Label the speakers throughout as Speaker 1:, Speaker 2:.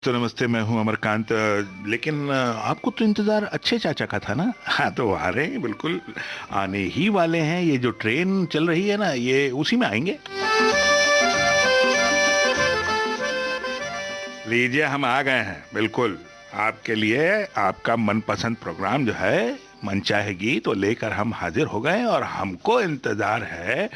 Speaker 1: तो नमस्ते, मैं हूं अमरकांत। लेकिन आपको तो इंतजार अच्छे चाचा का था ना। हाँ, तो आ रहे हैं, बिल्कुल आने ही वाले हैं। ये जो ट्रेन चल रही है ना, ये उसी में आएंगे। लीजिए, हम आ गए हैं, बिल्कुल आपके लिए। आपका मनपसंद प्रोग्राम जो है मन चाहे गीत, वो लेकर हम हाजिर हो गए और हमको इंतजार है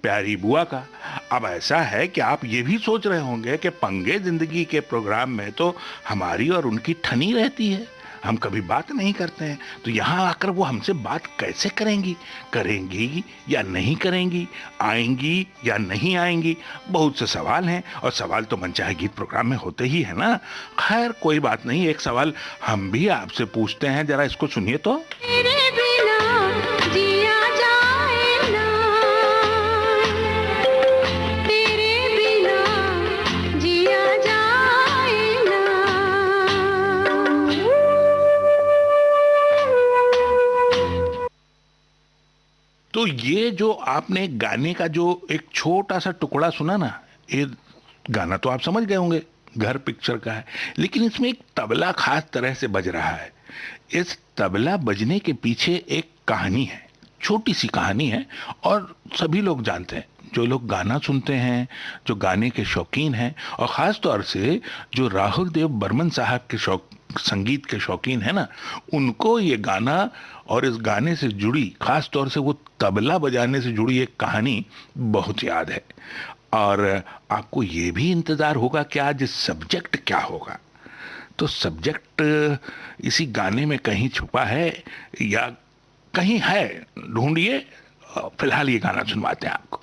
Speaker 1: प्यारी बुआ का। अब ऐसा है कि आप ये भी सोच रहे होंगे कि पंगे जिंदगी के प्रोग्राम में तो हमारी और उनकी ठनी रहती है, हम कभी बात नहीं करते हैं। तो यहाँ आकर वो हमसे बात कैसे करेंगी? करेंगी या नहीं करेंगी? आएंगी या नहीं आएंगी? बहुत से सवाल हैं, और सवाल तो मनचाहे गीत प्रोग्राम में होते ही है ना। खैर, कोई बात नहीं, एक सवाल हम भी आपसे पूछते हैं, जरा इसको सुनिए तो।
Speaker 2: तेरे बिना जिया जाए ना, तेरे बिना जिया जाए ना।
Speaker 1: तो ये जो आपने गाने का जो एक छोटा सा टुकड़ा सुना ना, ये गाना तो आप समझ गए होंगे, घर पिक्चर का है। लेकिन इसमें एक तबला खास तरह से बज रहा है। इस तबला बजने के पीछे एक कहानी है, छोटी सी कहानी है, और सभी लोग जानते हैं। जो लोग गाना सुनते हैं, जो गाने के शौकीन हैं, और ख़ास तौर से जो राहुल देव बर्मन साहब के शौक संगीत के शौकीन है ना, उनको ये गाना और इस गाने से जुड़ी, खास तौर से वो तबला बजाने से जुड़ी एक कहानी बहुत याद है। और आपको ये भी इंतज़ार होगा कि आज सब्जेक्ट क्या होगा। तो सब्जेक्ट इसी गाने में कहीं छुपा है या कहीं है, ढूंढिए। फिलहाल ये गाना सुनवाते हैं आपको।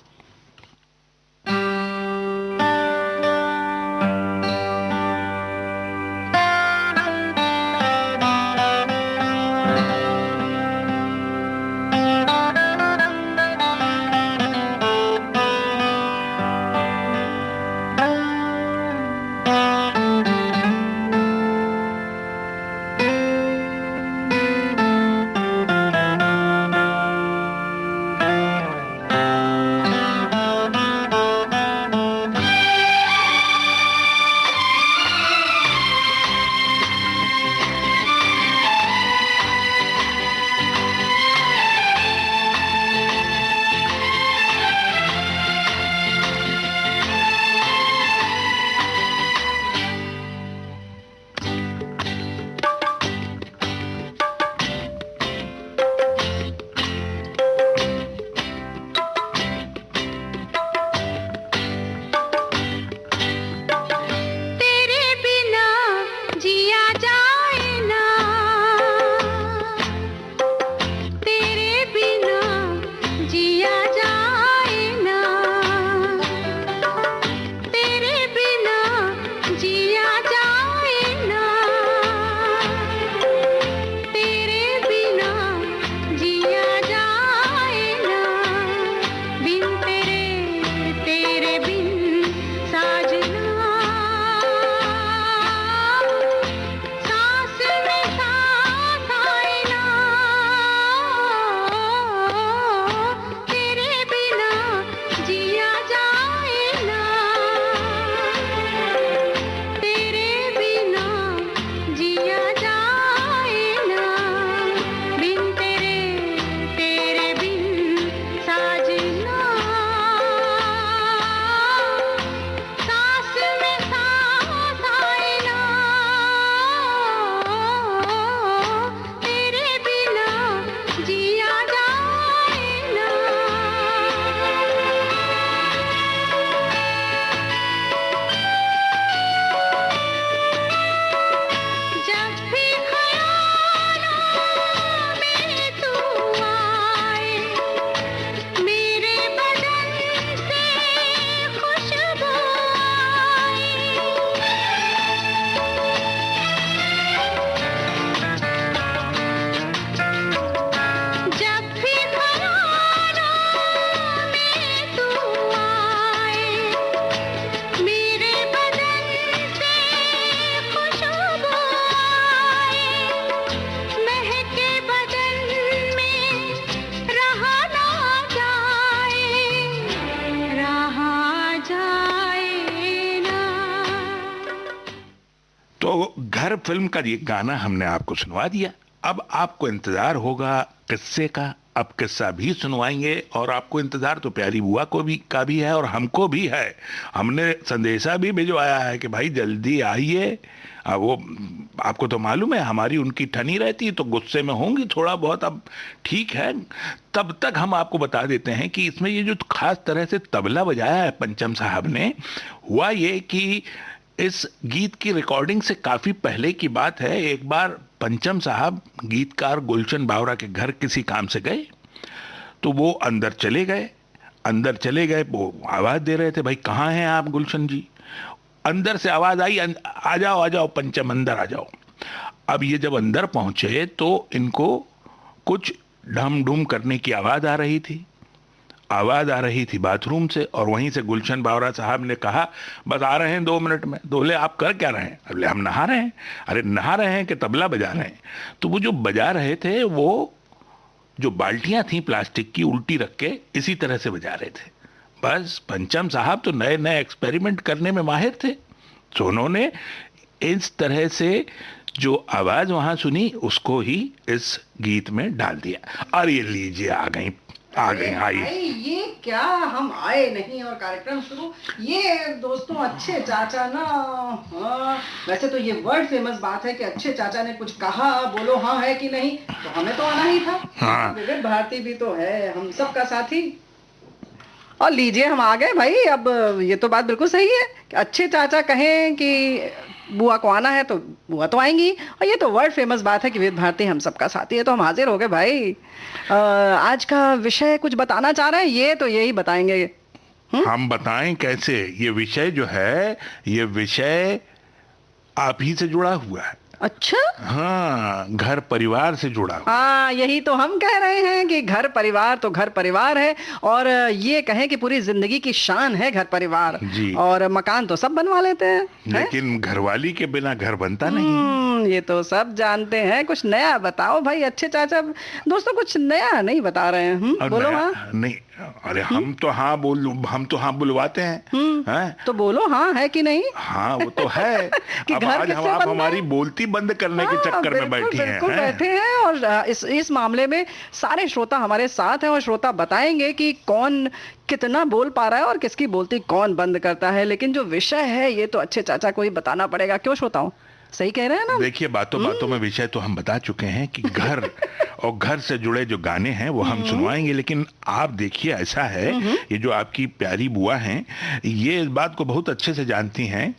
Speaker 1: तो घर फिल्म का ये गाना हमने आपको सुनवा दिया। अब आपको इंतजार होगा किस्से का। अब किस्सा भी सुनवाएंगे, और आपको इंतजार तो प्यारी बुआ को भी का भी है और हमको भी है। हमने संदेशा भी भिजवाया है कि भाई जल्दी आइए। अब वो आपको तो मालूम है हमारी उनकी ठनी रहती है, तो गुस्से में होंगी थोड़ा बहुत। अब ठीक है, तब तक हम आपको बता देते हैं कि इसमें ये जो खास तरह से तबला बजाया है पंचम साहब ने, हुआ ये कि इस गीत की रिकॉर्डिंग से काफी पहले की बात है। एक बार पंचम साहब गीतकार गुलशन बावरा के घर किसी काम से गए, तो वो अंदर चले गए। अंदर चले गए, वो आवाज दे रहे थे, भाई कहाँ हैं आप गुलशन जी। अंदर से आवाज आई, आ जाओ पंचम, अंदर आ जाओ। अब ये जब अंदर पहुंचे तो इनको कुछ ढम ढूम करने की आवाज आ रही थी। आवाज आ रही थी बाथरूम से, और वहीं से गुलशन बावरा साहब ने कहा बस आ रहे हैं 2 मिनट में। बोले आप कर क्या रहे हैं? बोले हम नहा रहे हैं। अरे नहा रहे हैं कि तबला बजा रहे हैं? तो वो जो बजा रहे थे, वो जो बाल्टियां थी प्लास्टिक की उल्टी रख के इसी तरह से बजा रहे थे। बस पंचम साहब तो नए नए एक्सपेरिमेंट करने में माहिर थे, तो उन्होंने इस तरह से जो आवाज वहां सुनी उसको ही इस गीत में डाल दिया। और ये लीजिए आ गई
Speaker 3: भाई
Speaker 1: आई।
Speaker 3: ये क्या, हम आए नहीं और कार्यक्रम शुरू। ये दोस्तों अच्छे चाचा ना, हाँ वैसे तो ये वर्ल्ड फेमस बात है कि अच्छे चाचा ने कुछ कहा, बोलो हाँ है कि नहीं, तो हमें तो आना ही था।
Speaker 1: हाँ।
Speaker 3: विविध भारती भी तो है हम सबका साथी। और लीजिए हम आ गए भाई। अब ये तो बात बिल्कुल सही है कि अच्छे चाचा कहें कि बुआ को आना है तो बुआ तो आएंगी, और ये तो वर्ल्ड फेमस बात है कि विविध भारती हम सबका साथी है, तो हम हाजिर हो गए भाई। आज का विषय कुछ बताना चाह रहे हैं? ये तो यही बताएंगे।
Speaker 1: हम बताएं कैसे? ये विषय जो है, ये विषय आप ही से जुड़ा हुआ है।
Speaker 3: अच्छा,
Speaker 1: हाँ, घर परिवार से जुड़ा हुआ।
Speaker 3: हाँ यही तो हम कह रहे हैं कि घर परिवार तो घर परिवार है, और ये कहें कि पूरी जिंदगी की शान है घर परिवार।
Speaker 1: जी।
Speaker 3: और मकान तो सब बनवा लेते हैं, हैं?
Speaker 1: लेकिन घरवाली के बिना घर बनता नहीं।
Speaker 3: ये तो सब जानते हैं। कुछ नया बताओ भाई अच्छे चाचा। दोस्तों कुछ नया नहीं बता रहे हैं।
Speaker 1: और
Speaker 3: बोलो
Speaker 1: नया-
Speaker 3: हाँ।
Speaker 1: नहीं, अरे हम तो हाँ बुलवाते हैं। हैं?
Speaker 3: तो बोलो हाँ है कि नहीं।
Speaker 1: हाँ वो तो है।
Speaker 3: कि
Speaker 1: अब
Speaker 3: घर
Speaker 1: आज
Speaker 3: किससे
Speaker 1: आप
Speaker 3: बनता
Speaker 1: हमारी
Speaker 3: है?
Speaker 1: बोलती बंद करने के
Speaker 3: हाँ,
Speaker 1: चक्कर में
Speaker 3: बिल्कुल,
Speaker 1: बैठी हैं।
Speaker 3: बिल्कुल
Speaker 1: हैं?
Speaker 3: बैठे हैं। और इस मामले में सारे श्रोता हमारे साथ हैं, और श्रोता बताएंगे कि कौन कितना बोल पा रहा है और किसकी बोलती कौन बंद करता है। लेकिन जो विषय है ये तो अच्छे चाचा को ही बताना पड़ेगा। क्यों श्रोताओं, सही कह रहे हैं ना?
Speaker 1: देखिए, बातों बातों में विषय तो हम बता चुके हैं कि घर और घर से जुड़े जो गाने हैं वो हम सुनवाएंगे। लेकिन आप देखिए, ऐसा है, ये जो आपकी प्यारी बुआ हैं, ये इस बात को बहुत अच्छे से जानती हैं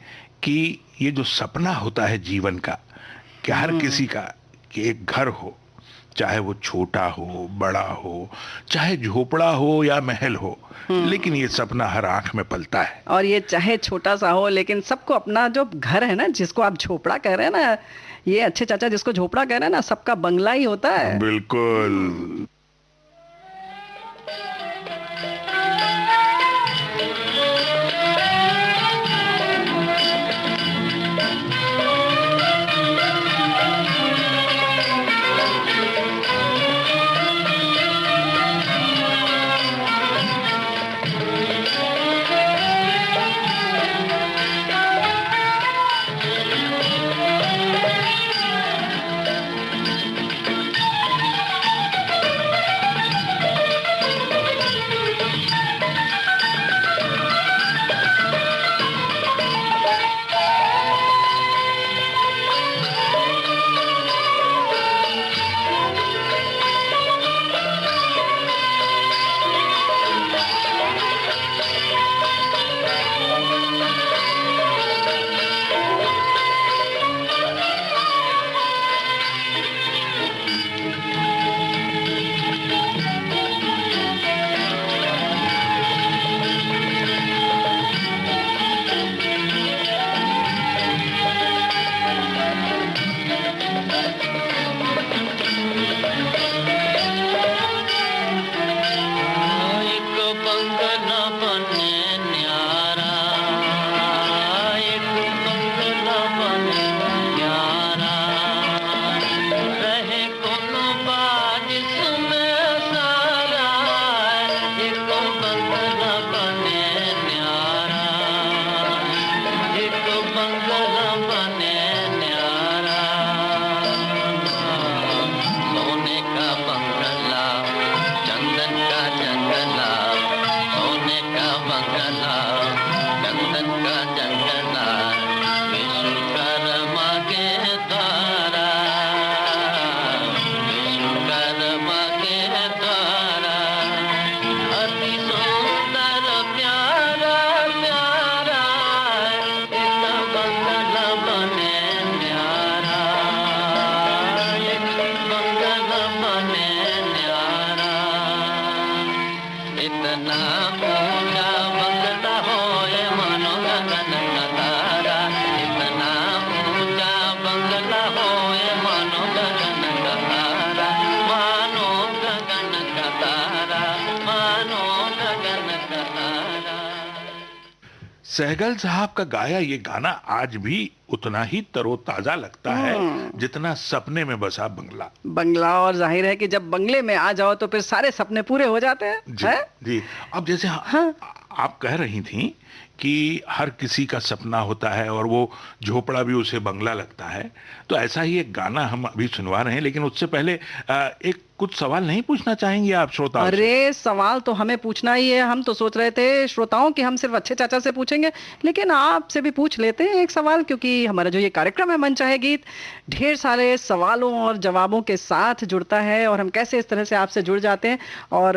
Speaker 1: कि ये जो सपना होता है जीवन का, कि हर किसी का, कि एक घर हो, चाहे वो छोटा हो बड़ा हो, चाहे झोपड़ा हो या महल हो, लेकिन ये सपना हर आंख में पलता है।
Speaker 3: और ये चाहे छोटा सा हो, लेकिन सबको अपना जो घर है ना, जिसको आप झोपड़ा कह रहे हैं ना, ये अच्छे चाचा जिसको झोपड़ा कह रहे हैं ना, सबका बंगला ही होता है।
Speaker 1: बिल्कुल। सहगल साहब का गाया ये गाना आज भी उतना ही तरोताजा लगता है जितना सपने में बसा बंगला।
Speaker 3: बंगला, और जाहिर है कि जब बंगले में आ जाओ तो फिर सारे सपने पूरे हो जाते हैं,
Speaker 1: जी
Speaker 3: हैं?
Speaker 1: जी। अब जैसे
Speaker 3: हाँ।
Speaker 1: आप कह रही थी कि हर किसी का सपना होता है और वो झोपड़ा भी उसे बंगला लगता है, तो ऐसा ही एक गाना हम अभी सुनवा रहे हैं, लेकिन उससे पहले एक कुछ सवाल नहीं पूछना चाहेंगे आप श्रोताओं से?
Speaker 3: अरे सवाल तो हमें पूछना ही है। हम तो सोच रहे थे श्रोताओं कि हम सिर्फ अच्छे चाचा से पूछेंगे, लेकिन आपसे भी पूछ लेते हैं एक सवाल, क्योंकि हमारा जो ये कार्यक्रम है मन चाहे गीत ढेर सारे सवालों और जवाबों के साथ जुड़ता है, और हम कैसे इस तरह से आपसे जुड़ जाते हैं। और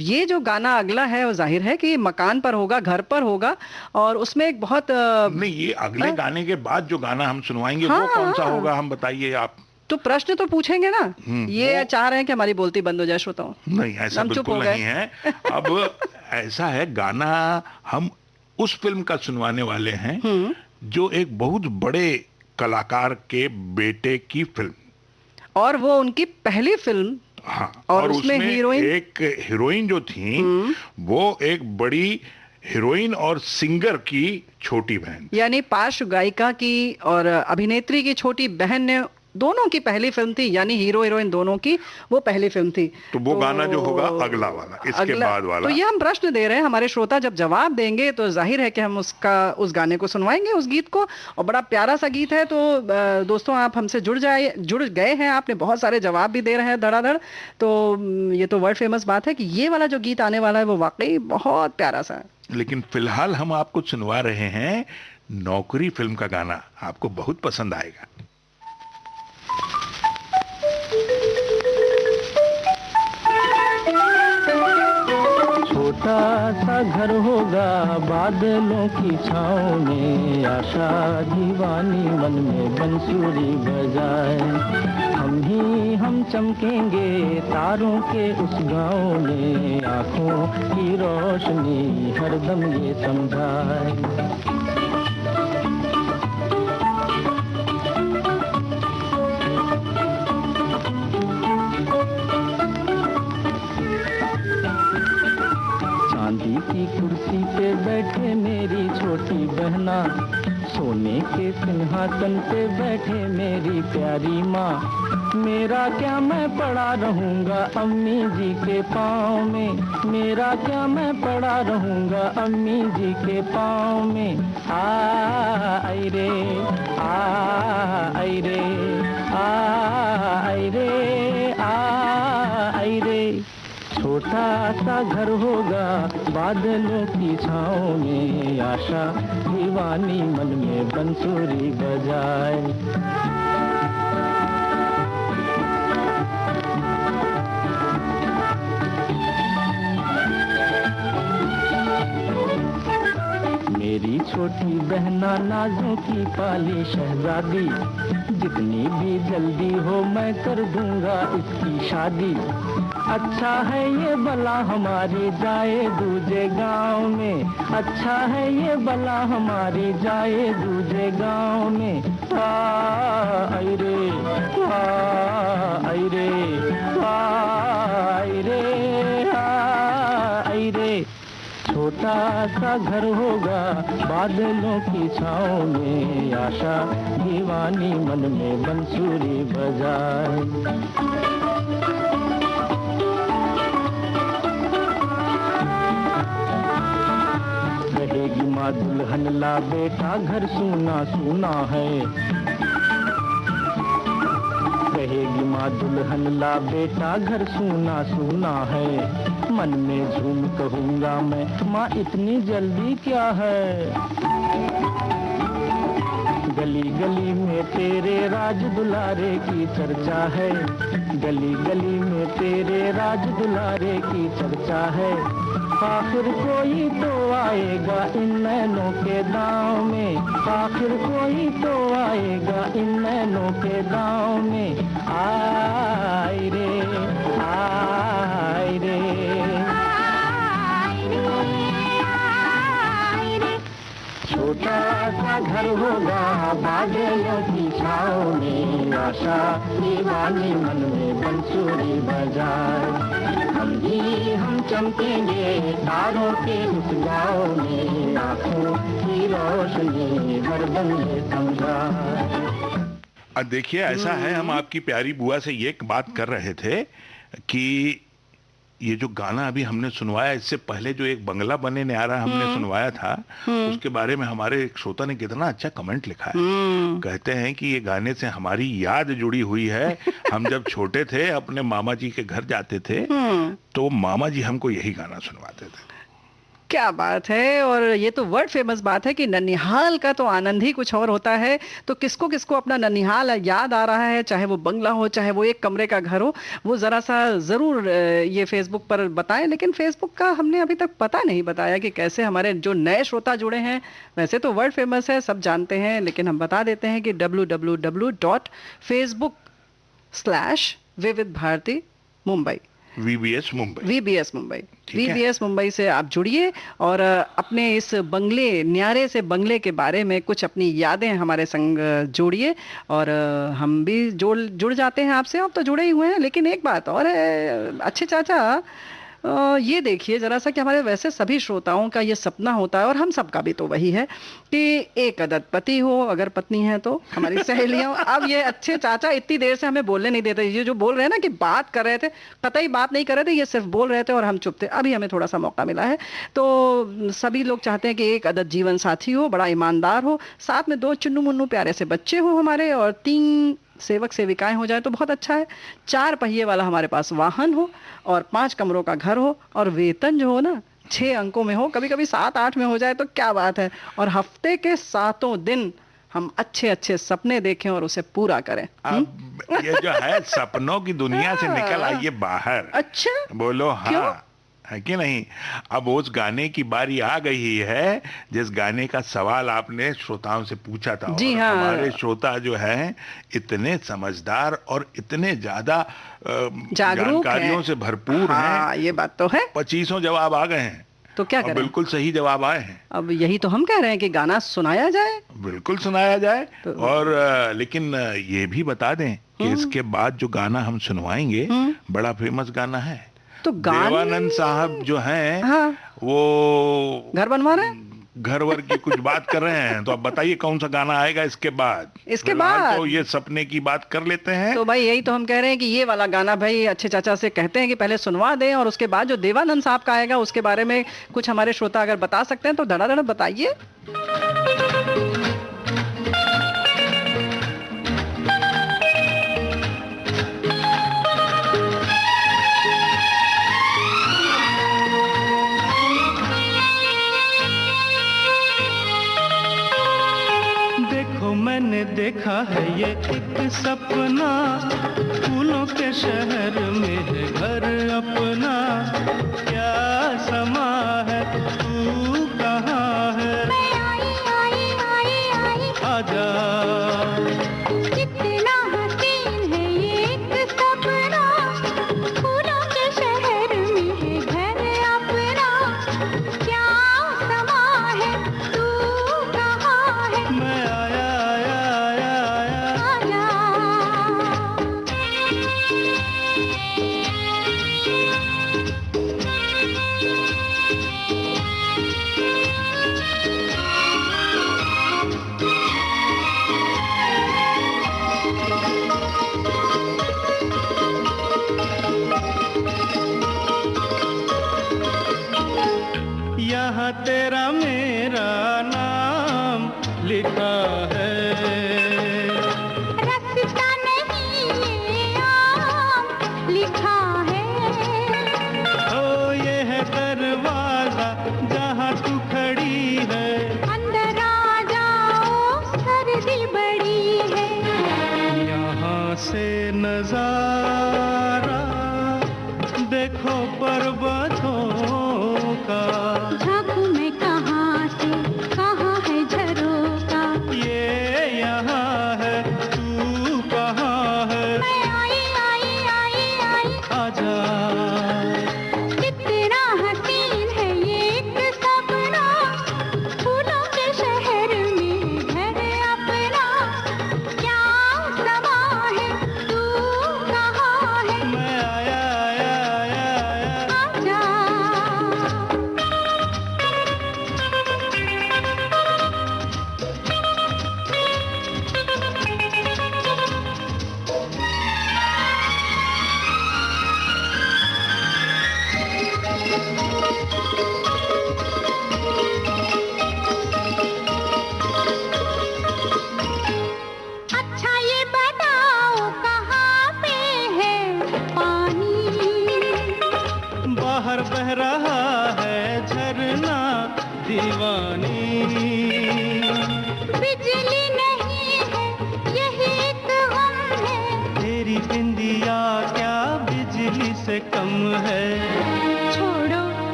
Speaker 3: ये जो गाना अगला है वो जाहिर है कि मकान पर होगा, घर पर होगा, और उसमें एक बहुत
Speaker 1: नहीं, ये अगले गाने के बाद जो गाना हम सुनवाएंगे वो कौन सा होगा, हम बताइए आप।
Speaker 3: तो प्रश्न तो पूछेंगे ना, ये
Speaker 1: वो
Speaker 3: चाह रहे हैं कि हमारी बोलती बंद हो जाए श्रोताओं?
Speaker 1: नहीं, ऐसा
Speaker 3: हम चुप
Speaker 1: बिल्कुल
Speaker 3: हो गए।
Speaker 1: नहीं है। अब ऐसा है, गाना हम उस फिल्म का सुनवाने वाले हैं जो एक बहुत बड़े कलाकार के बेटे की फिल्म।
Speaker 3: और वो उनकी पहली फिल्म।
Speaker 1: हाँ,
Speaker 3: और उसमें हीरोइन
Speaker 1: एक हीरोइन जो थी वो एक बड़ी हीरोइन और सिंगर की छोटी बहन।
Speaker 3: यानी पार्श्व गायिका की और अभिनेत्री की छोटी बहन ने, दोनों की पहली फिल्म थी, यानी हीरो हीरोइन दोनों की वो पहली फिल्म थी।
Speaker 1: तो वो गाना जो होगा अगला वाला, इसके बाद वाला।
Speaker 3: तो ये हम प्रश्न दे रहे हैं, हमारे श्रोता जब जवाब देंगे तो जाहिर है कि हम उस गाने को सुनवाएंगे, उस गीत को। और बड़ा प्यारा सा गीत है। तो दोस्तों, आप हमसे जुड़ गए हैं, आपने बहुत सारे जवाब भी दे रहे हैं धड़ाधड़। तो ये तो वर्ल्ड फेमस बात है कि ये वाला जो गीत आने वाला है वो वाकई बहुत प्यारा सा है।
Speaker 1: लेकिन फिलहाल हम आपको सुनवा रहे हैं नौकरी फिल्म का गाना, आपको बहुत पसंद आएगा।
Speaker 4: छोटा सा घर होगा बादलों की छाँव में, आशा दीवानी मन में बंसुरी बजाए। हम चमकेंगे तारों के उस गाँव में, आँखों की रोशनी हरदम ये समझाए। चांदी की कुर्सी पे बैठे मेरी छोटी बहना, सोने के सिंहासन पे बैठे मेरी प्यारी माँ। मेरा क्या मैं पड़ा रहूँगा अम्मी जी के पाँव में, मेरा क्या मैं पड़ा रहूँगा अम्मी जी के पाँव में। आई रे, आई रे, आई रे, आई रे। छोटा सा घर होगा बादलों की छाँव में, आशा दीवानी मन में बंसुरी बजाए। मेरी छोटी बहना नाजों की पाली शहजादी, जितनी भी जल्दी हो मैं कर दूंगा इसकी शादी। अच्छा है ये भला हमारी जाए दूजे गांव में, अच्छा है ये भला हमारी जाए दूजे गांव में। आई रे, आई रे, आई रे, आई रे। छोटा सा घर होगा बादलों की छाँव में, आशा दीवानी मन में बंसुरी बजाए। कहेगी माँ दुल्हन ला बेटा घर सूना सूना है, कहेगी माँ दुल्हन ला बेटा घर सूना सूना है। मन में झूम कहूँगा मैं माँ इतनी जल्दी क्या है। गली गली में तेरे राज दुलारे की चर्चा है, गली गली में तेरे राज दुलारे की चर्चा है। आखिर कोई तो आएगा इन नैनों के दांव में, आखिर कोई तो आएगा इन नैनों के दांव में। आई रे, आई रे, छोटा सा घर प्यार होगा बादलों की छाँव में, आशा दीवानी मन में बंसुरी बजाए। हम चमकेंगे तारों के उस गाँव में, आँखों की रोशनी हरदम ये समझाए।
Speaker 1: अब देखिए ऐसा है, हम आपकी प्यारी बुआ से ये एक बात कर रहे थे कि ये जो गाना अभी हमने सुनवाया, इससे पहले जो एक बंगला बने न्यारा हमने सुनवाया था, उसके बारे में हमारे एक श्रोता ने कितना अच्छा कमेंट लिखा है। कहते हैं कि ये गाने से हमारी याद जुड़ी हुई है। हम जब छोटे थे अपने मामा जी के घर जाते थे तो मामा जी हमको यही गाना सुनवाते थे।
Speaker 3: क्या बात है। और ये तो वर्ल्ड फेमस बात है कि ननिहाल का तो आनंद ही कुछ और होता है। तो किसको किसको अपना ननिहाल याद आ रहा है, चाहे वो बंगला हो, चाहे वो एक कमरे का घर हो, वो ज़रा सा ज़रूर ये फेसबुक पर बताएं। लेकिन फेसबुक का हमने अभी तक पता नहीं बताया कि कैसे हमारे जो नए श्रोता जुड़े हैं। वैसे तो वर्ल्ड फेमस है, सब जानते हैं, लेकिन हम बता देते हैं कि www.facebook/विविध भारती मुंबई,
Speaker 1: VBS मुंबई।
Speaker 3: VBS मुंबई,
Speaker 1: ठीक है।
Speaker 3: VBS मुंबई से आप जुड़िए और अपने इस बंगले, न्यारे से बंगले के बारे में कुछ अपनी यादें हमारे संग जोड़िए। और हम भी जुड़ जाते हैं आपसे। अब तो जुड़े ही हुए हैं, लेकिन एक बात और है अच्छे चाचा, ये देखिए जरा सा कि हमारे वैसे सभी श्रोताओं का ये सपना होता है, और हम सबका भी तो वही है कि एक अदद पति हो, अगर पत्नी है तो हमारी सहेलियां। अब ये अच्छे चाचा इतनी देर से हमें बोलने नहीं देते। ये जो बोल रहे हैं ना कि बात कर रहे थे, कतई बात नहीं कर रहे थे, ये सिर्फ बोल रहे थे और हम चुप थे। अभी हमें थोड़ा सा मौका मिला है। तो सभी लोग चाहते हैं कि एक अदद जीवन साथी हो, बड़ा ईमानदार हो, साथ में 2 चुन्नू मुन्नू प्यारे से बच्चे हो हमारे, और 3 सेवक सेविकाएं हो जाए तो बहुत अच्छा है। 4 पहिए वाला हमारे पास वाहन हो, और 5 कमरों का घर हो, और वेतन जो हो ना 6 अंकों में हो, कभी कभी 7-8 में हो जाए तो क्या बात है। और हफ्ते के 7 दिन हम अच्छे अच्छे सपने देखें और उसे पूरा करें।
Speaker 1: अब ये जो है सपनों की दुनिया से निकल आइए बाहर।
Speaker 3: अच्छा,
Speaker 1: बोलो हाँ, है कि नहीं। अब उस गाने की बारी आ गई है जिस गाने का सवाल आपने श्रोताओं से पूछा था।
Speaker 3: जी
Speaker 1: और
Speaker 3: हाँ।
Speaker 1: हमारे श्रोता जो हैं इतने समझदार और इतने ज्यादा
Speaker 3: जागरूक
Speaker 1: जानकारियों
Speaker 3: हैं।
Speaker 1: से भरपूर
Speaker 3: हाँ,
Speaker 1: हैं।
Speaker 3: ये बात तो है।
Speaker 1: 25 जवाब आ गए हैं,
Speaker 3: तो क्या
Speaker 1: और
Speaker 3: करें।
Speaker 1: बिल्कुल सही जवाब आए हैं।
Speaker 3: अब यही तो हम कह रहे हैं कि गाना सुनाया जाए।
Speaker 1: बिल्कुल सुनाया जाए।
Speaker 3: तो
Speaker 1: और लेकिन ये भी बता दें कि इसके बाद जो गाना हम सुनवाएंगे बड़ा फेमस गाना है।
Speaker 3: तो
Speaker 1: देवानंद साहब जो हैं
Speaker 3: हाँ,
Speaker 1: वो
Speaker 3: घर बनवा रहे हैं।
Speaker 1: घर वर की कुछ बात कर रहे हैं। तो अब बताइए कौन सा गाना आएगा इसके बाद।
Speaker 3: इसके
Speaker 1: फिलहाल
Speaker 3: बाद?
Speaker 1: तो ये सपने की बात कर लेते हैं।
Speaker 3: तो भाई यही तो हम कह रहे हैं कि ये वाला गाना भाई अच्छे चाचा से कहते हैं कि पहले सुनवा दें, और उसके बाद जो देवानंद साहब का आएगा उसके बारे में कुछ हमारे श्रोता अगर बता सकते हैं तो धड़ाधड़ बताइए।
Speaker 4: देखो मैंने देखा है ये एक सपना, फूलों के शहर में है घर अपना। क्या समा है, तू कहाँ है,
Speaker 2: मैं आई आई आई आई,
Speaker 4: आजा।
Speaker 2: कितना हसीन है ये एक सपना, फूलों के शहर में है घर अपना। क्या समा है, तू कहाँ है,
Speaker 4: मैं आया आया आया आया।
Speaker 2: आजा।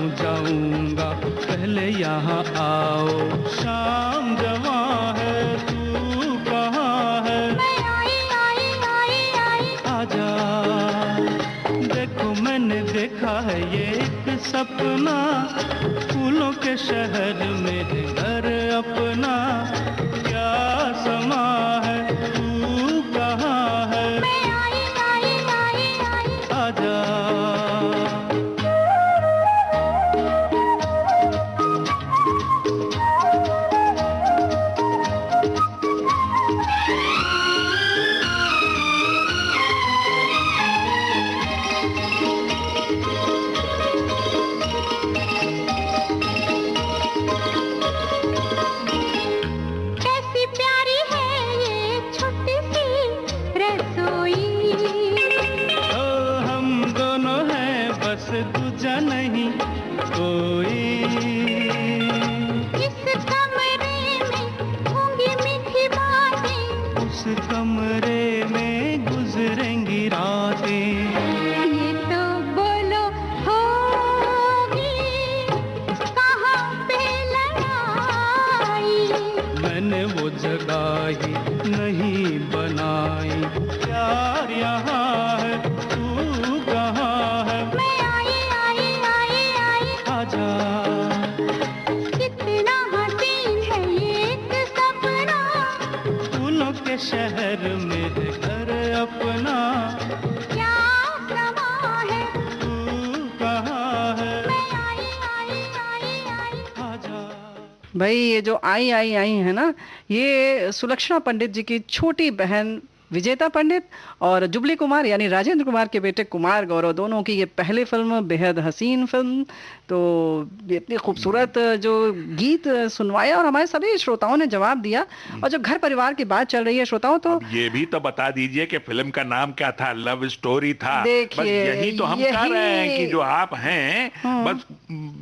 Speaker 4: हूँ जाऊंगा, पहले यहाँ आओ। शाम जवां है, तू कहाँ है?
Speaker 2: मैं आई आई आई आई।
Speaker 4: आजा, देखो मैंने देखा है ये एक सपना, फूलों के शहर में घर अपना। क्या समा है, तू कहाँ है?
Speaker 2: मैं आई आई आई आई।
Speaker 4: आजा।
Speaker 2: कैसी प्यारी है ये छोटी सी रसोई।
Speaker 4: ओ हम दोनों हैं बस, दूजा नहीं कोई।
Speaker 2: इस कमरे में होंगी मीठी बातें,
Speaker 4: उस कमरे में गुजरेंगी रातें।
Speaker 2: ये तो बोलो होगी कहाँ पे लड़ाई।
Speaker 4: मैंने वो जगह ही नहीं बनाई, प्यार यहाँ है, तू कहाँ है?
Speaker 2: मैं आई आई आई आई।
Speaker 4: आजा।
Speaker 2: कितना हसीन है ये एक सपना,
Speaker 4: फूलों के शहर में घर अपना।
Speaker 2: क्या समा है।
Speaker 4: तू कहाँ है?
Speaker 2: मैं आई आई आई आई।
Speaker 4: आजा।
Speaker 3: भाई ये जो आई आई आई है ना, ये सुलक्षणा पंडित जी की छोटी बहन विजेता पंडित और जुबली कुमार यानी राजेंद्र कुमार के बेटे कुमार गौरव, दोनों की ये पहली फिल्म, बेहद हसीन फिल्म। तो ये इतनी खूबसूरत जो गीत सुनवाया और हमारे सभी श्रोताओं ने जवाब दिया। और जो घर परिवार की बात चल रही है श्रोताओं, तो
Speaker 1: ये भी तो बता दीजिए कि फिल्म का नाम क्या था? लव स्टोरी था।
Speaker 3: देखिए,
Speaker 1: बस यही तो हम कह रहे हैं कि जो आप हैं बस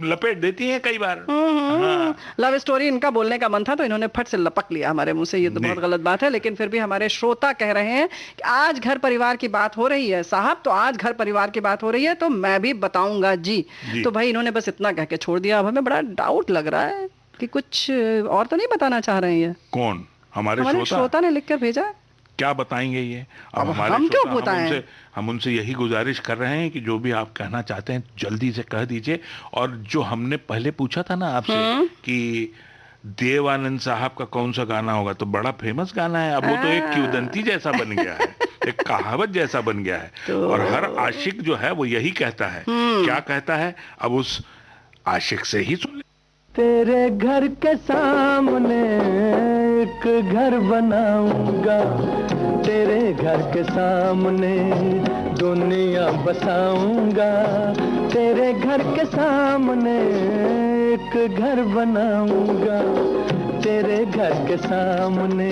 Speaker 1: लपेट देती हैं कई बार। हाँ।
Speaker 3: लव स्टोरी इनका बोलने का मन था तो इन्होंने फट से लपक लिया हमारे मुंह से। ये तो बहुत
Speaker 1: नहीं।
Speaker 3: गलत बात है, लेकिन फिर भी हमारे श्रोता कह रहे हैं कि आज घर परिवार की बात हो रही है साहब, तो आज घर परिवार की बात हो रही है तो मैं भी बताऊंगा जी।
Speaker 1: जी।
Speaker 3: तो भाई इन्होंने बस इतना कह के छोड़ दिया। अब हमें बड़ा डाउट लग रहा है कि कुछ और तो नहीं बताना चाह रहे हैं ये।
Speaker 1: कौन? हमारे
Speaker 3: हमारे
Speaker 1: श्रोता
Speaker 3: श्रोता ने लिख कर भेजा है।
Speaker 1: क्या बताएंगे ये?
Speaker 3: अब
Speaker 1: हमारे
Speaker 3: हम क्यों
Speaker 1: श्रोता,
Speaker 3: बताएं?
Speaker 1: हम उनसे यही गुजारिश कर रहे हैं कि जो भी आप कहना चाहते हैं जल्दी से कह दीजिए। और जो हमने पहले पूछा था ना आपसे कि देवानंद साहब का कौन सा गाना होगा, तो बड़ा फेमस गाना है। अब वो तो एक किंवदंती जैसा बन गया है, एक कहावत जैसा बन गया है। और हर आशिक जो है वो यही कहता है। क्या कहता है? अब उस आशिक से ही सुन ले।
Speaker 4: तेरे घर के सामने एक घर बनाऊंगा, तेरे घर के सामने दुनिया बसाऊंगा। तेरे घर के सामने एक घर बनाऊंगा, तेरे घर के सामने।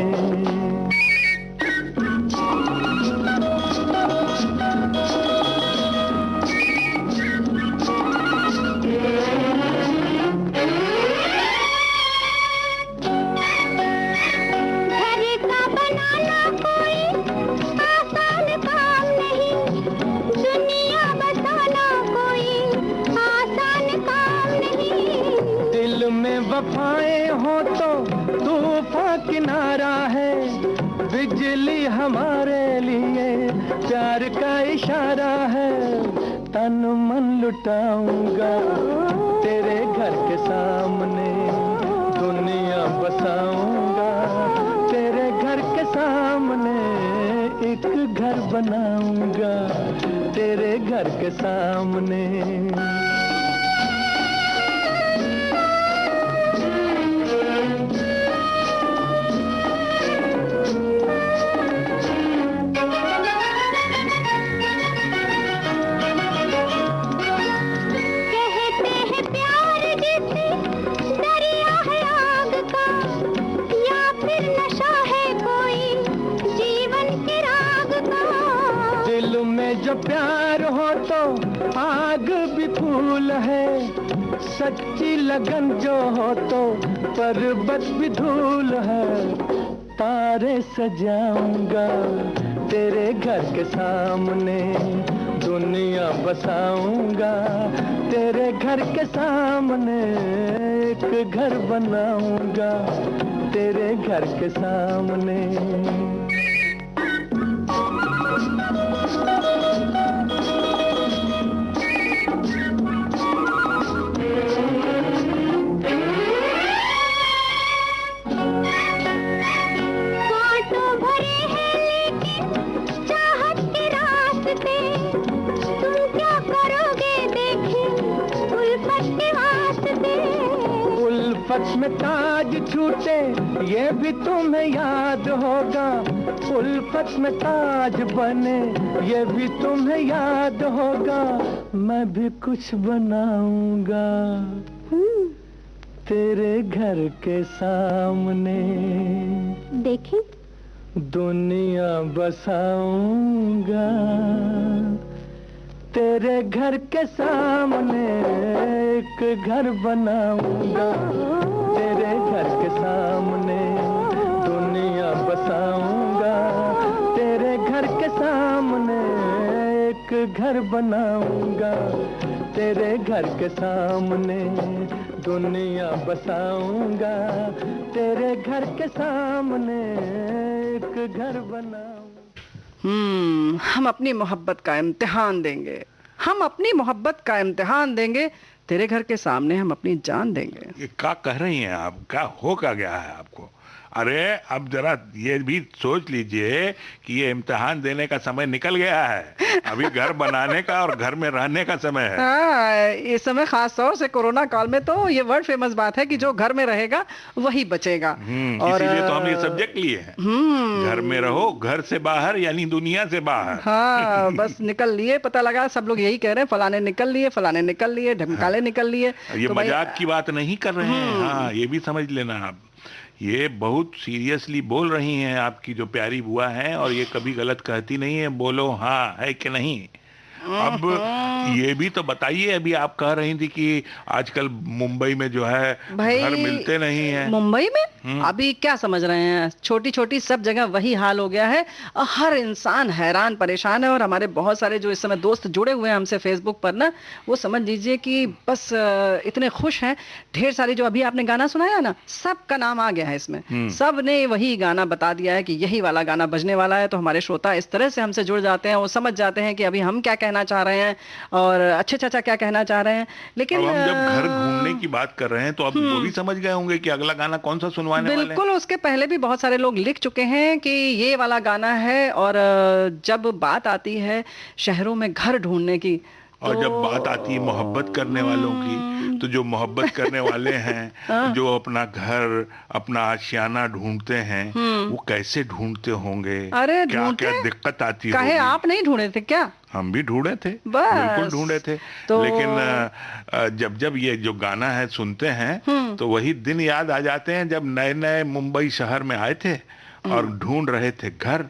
Speaker 2: घर का बनाना कोई आसान काम नहीं, दुनिया बसाना कोई आसान काम नहीं।
Speaker 4: दिल में वफाएं हो तो तूफान किनारा है, बिजली हमारे लिए प्यार का इशारा है। तन मन लुटाऊंगा, तेरे घर के सामने दुनिया बसाऊंगा। तेरे घर के सामने एक घर बनाऊंगा, तेरे घर के सामने।
Speaker 2: कहते हैं प्यार जैसे दरिया है आग का, या फिर नशा है कोई जीवन के राग का।
Speaker 4: दिल में जो प्यार हो तो आग भी फूल है, सच्ची लगन जो हो तो पर्वत भी धूल है। तारे सजाऊंगा तेरे घर के सामने, दुनिया बसाऊंगा तेरे घर के सामने, एक घर बनाऊंगा तेरे घर के सामने। उल्फत में ताज छूटे ये भी तुम्हें याद होगा, उल्फत में ताज बने ये भी तुम्हें याद होगा। मैं भी कुछ बनाऊंगा तेरे घर के सामने,
Speaker 2: देखी
Speaker 4: दुनिया बसाऊंगा तेरे घर के सामने, एक घर बनाऊंगा तेरे घर के सामने, दुनिया बसाऊंगा तेरे घर के सामने, एक घर बनाऊंगा तेरे घर के सामने, दुनिया बसाऊंगा तेरे घर के सामने, एक घर बनाऊंगा।
Speaker 3: हम अपनी मोहब्बत का इम्तिहान देंगे, हम अपनी मोहब्बत का इम्तिहान देंगे, तेरे घर के सामने हम अपनी जान देंगे।
Speaker 1: ये क्या कह रही हैं आप? क्या हो क्या गया है आपको? अरे अब जरा ये भी सोच लीजिए कि ये इम्तिहान देने का समय निकल गया है, अभी घर बनाने का और घर में रहने का समय है।
Speaker 3: हाँ, इस समय खास तौर से कोरोना काल में तो ये वर्ल्ड फेमस बात है कि जो घर में रहेगा वही बचेगा। और
Speaker 1: इसीलिए तो हम ये सब्जेक्ट लिए हैं, घर में रहो, घर से बाहर यानी दुनिया से बाहर।
Speaker 3: हाँ, बस निकल लिए, पता लगा सब लोग यही कह रहे हैं, फलाने निकल लिए, फलाने निकल लिए, ढमकाले निकल लिए।
Speaker 1: ये
Speaker 3: तो भाई,
Speaker 1: मजाक की बात नहीं कर रहे हैं, हाँ ये भी समझ लेना आप, ये बहुत सीरियसली बोल रही हैं आपकी जो प्यारी बुआ हैं, और ये कभी गलत कहती नहीं है, बोलो हाँ है कि नहीं। अब ये भी तो बताइए, अभी आप कह रही थी कि आजकल मुंबई में जो है
Speaker 3: भाई
Speaker 1: घर मिलते नहीं हैं।
Speaker 3: मुंबई में अभी क्या समझ रहे हैं, छोटी छोटी सब जगह वही हाल हो गया है, और हर इंसान हैरान परेशान है। और हमारे बहुत सारे जो इस समय दोस्त जुड़े हुए हैं हमसे फेसबुक पर ना, वो समझ लीजिए कि बस इतने खुश हैं। ढेर सारी जो अभी आपने गाना सुनाया ना, सबका नाम आ गया है इसमें, सब ने वही गाना बता दिया है कि यही वाला गाना बजने वाला है। तो हमारे श्रोता इस तरह से हमसे जुड़ जाते हैं, वो समझ जाते हैं कि अभी हम क्या कहना चाह रहे हैं और अच्छे चाचा क्या कहना चाह रहे हैं। लेकिन
Speaker 1: अब हम जब घर घूमने की बात कर रहे हैं तो अब वो भी समझ गए होंगे कि अगला गाना कौन सा सुनवाने वाले हैं।
Speaker 3: बिल्कुल, उसके पहले भी बहुत सारे लोग लिख चुके हैं कि ये वाला गाना है। और जब बात आती है शहरों में घर ढूंढने की,
Speaker 1: और जब बात आती है मोहब्बत करने वालों की, तो जो मोहब्बत करने वाले हैं, जो अपना घर, अपना आशियाना ढूंढते हैं, वो कैसे ढूंढते होंगे,
Speaker 3: अरे
Speaker 1: क्या क्या दिक्कत आती
Speaker 3: काहे
Speaker 1: होगी।
Speaker 3: आप नहीं ढूंढे थे क्या?
Speaker 1: हम भी ढूंढे थे,
Speaker 3: बस।
Speaker 1: बिल्कुल ढूंढे थे।
Speaker 3: तो
Speaker 1: लेकिन जब जब ये जो गाना है सुनते हैं तो वही दिन याद आ जाते हैं जब नए नए मुंबई शहर में आए थे और ढूंढ रहे थे घर,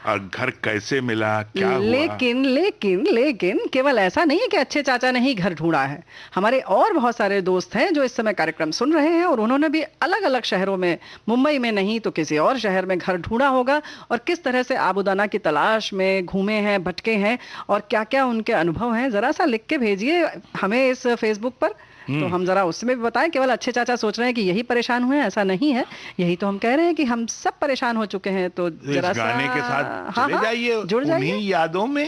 Speaker 1: और घर कैसे मिला, क्या हुआ।
Speaker 3: लेकिन लेकिन लेकिन केवल ऐसा नहीं है कि अच्छे चाचा ने ही घर ढूंढा है। हमारे और बहुत सारे दोस्त हैं जो इस समय कार्यक्रम सुन रहे हैं, और उन्होंने भी अलग अलग शहरों में, मुंबई में नहीं तो किसी और शहर में घर ढूंढा होगा, और किस तरह से आबूदाना की तलाश में घूमे हैं, भटके हैं, और क्या क्या उनके अनुभव हैं। जरा सा लिख के भेजिए हमें इस फेसबुक पर, तो हम जरा उसमें भी बताएं। केवल अच्छे चाचा सोच रहे हैं कि यही परेशान हुए हैं, ऐसा नहीं है। यही तो हम कह रहे हैं कि हम सब परेशान हो चुके हैं। तो जरा
Speaker 1: इस गाने के साथ
Speaker 3: हाँ,
Speaker 1: चले जाइए,
Speaker 3: जुड़ जाइए
Speaker 1: उन्हीं यादों में।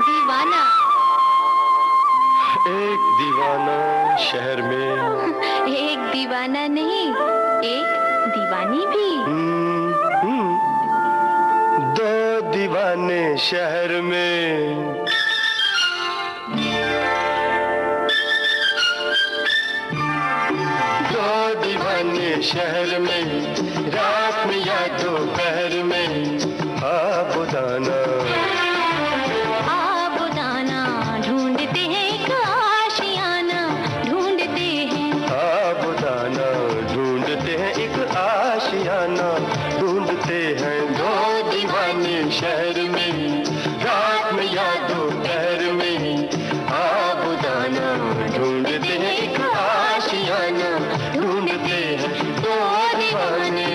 Speaker 2: दीवाना
Speaker 5: एक दीवाना शहर में,
Speaker 2: एक दीवाना नहीं, एक दीवानी भी।
Speaker 5: दो दीवाने शहर में, दो दीवाने शहर में, रात में या दोपहर में, आबुदाना
Speaker 2: आबुदाना ढूंढते हैं एक आशियाना, ढूंढते हैं
Speaker 5: आबुदाना ढूंढते हैं एक आशियाना, ढूंढते हैं दो दीवाने शहर में, रात में या दोपहर में, आबुदाना ढूंढते हैं एक आशियाना, ढूंढते हैं दो दीवाने।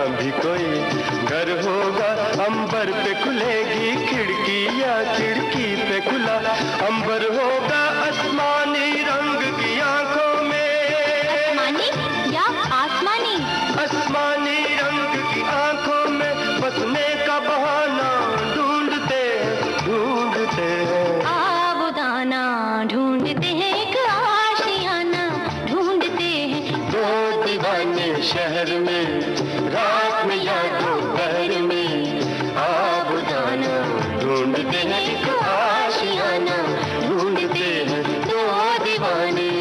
Speaker 5: भी कोई घर होगा, अंबर पे खुलेगी खिड़की या खिड़की पे खुला अंबर होगा, आसमानी रंग की आंखों में,
Speaker 2: मानी या आसमानी,
Speaker 5: आसमानी रंग की आंखों में बसने का बहाना ढूंढते हैं
Speaker 2: आबुदाना ढूंढते हैं, एक आशियाना ढूंढते हैं,
Speaker 5: दो दीवाने शहर में, रात में या दोपहर में, आबुदाना ढूंढते हैं, एक आशियाना ढूंढते हैं, दो दीवाने।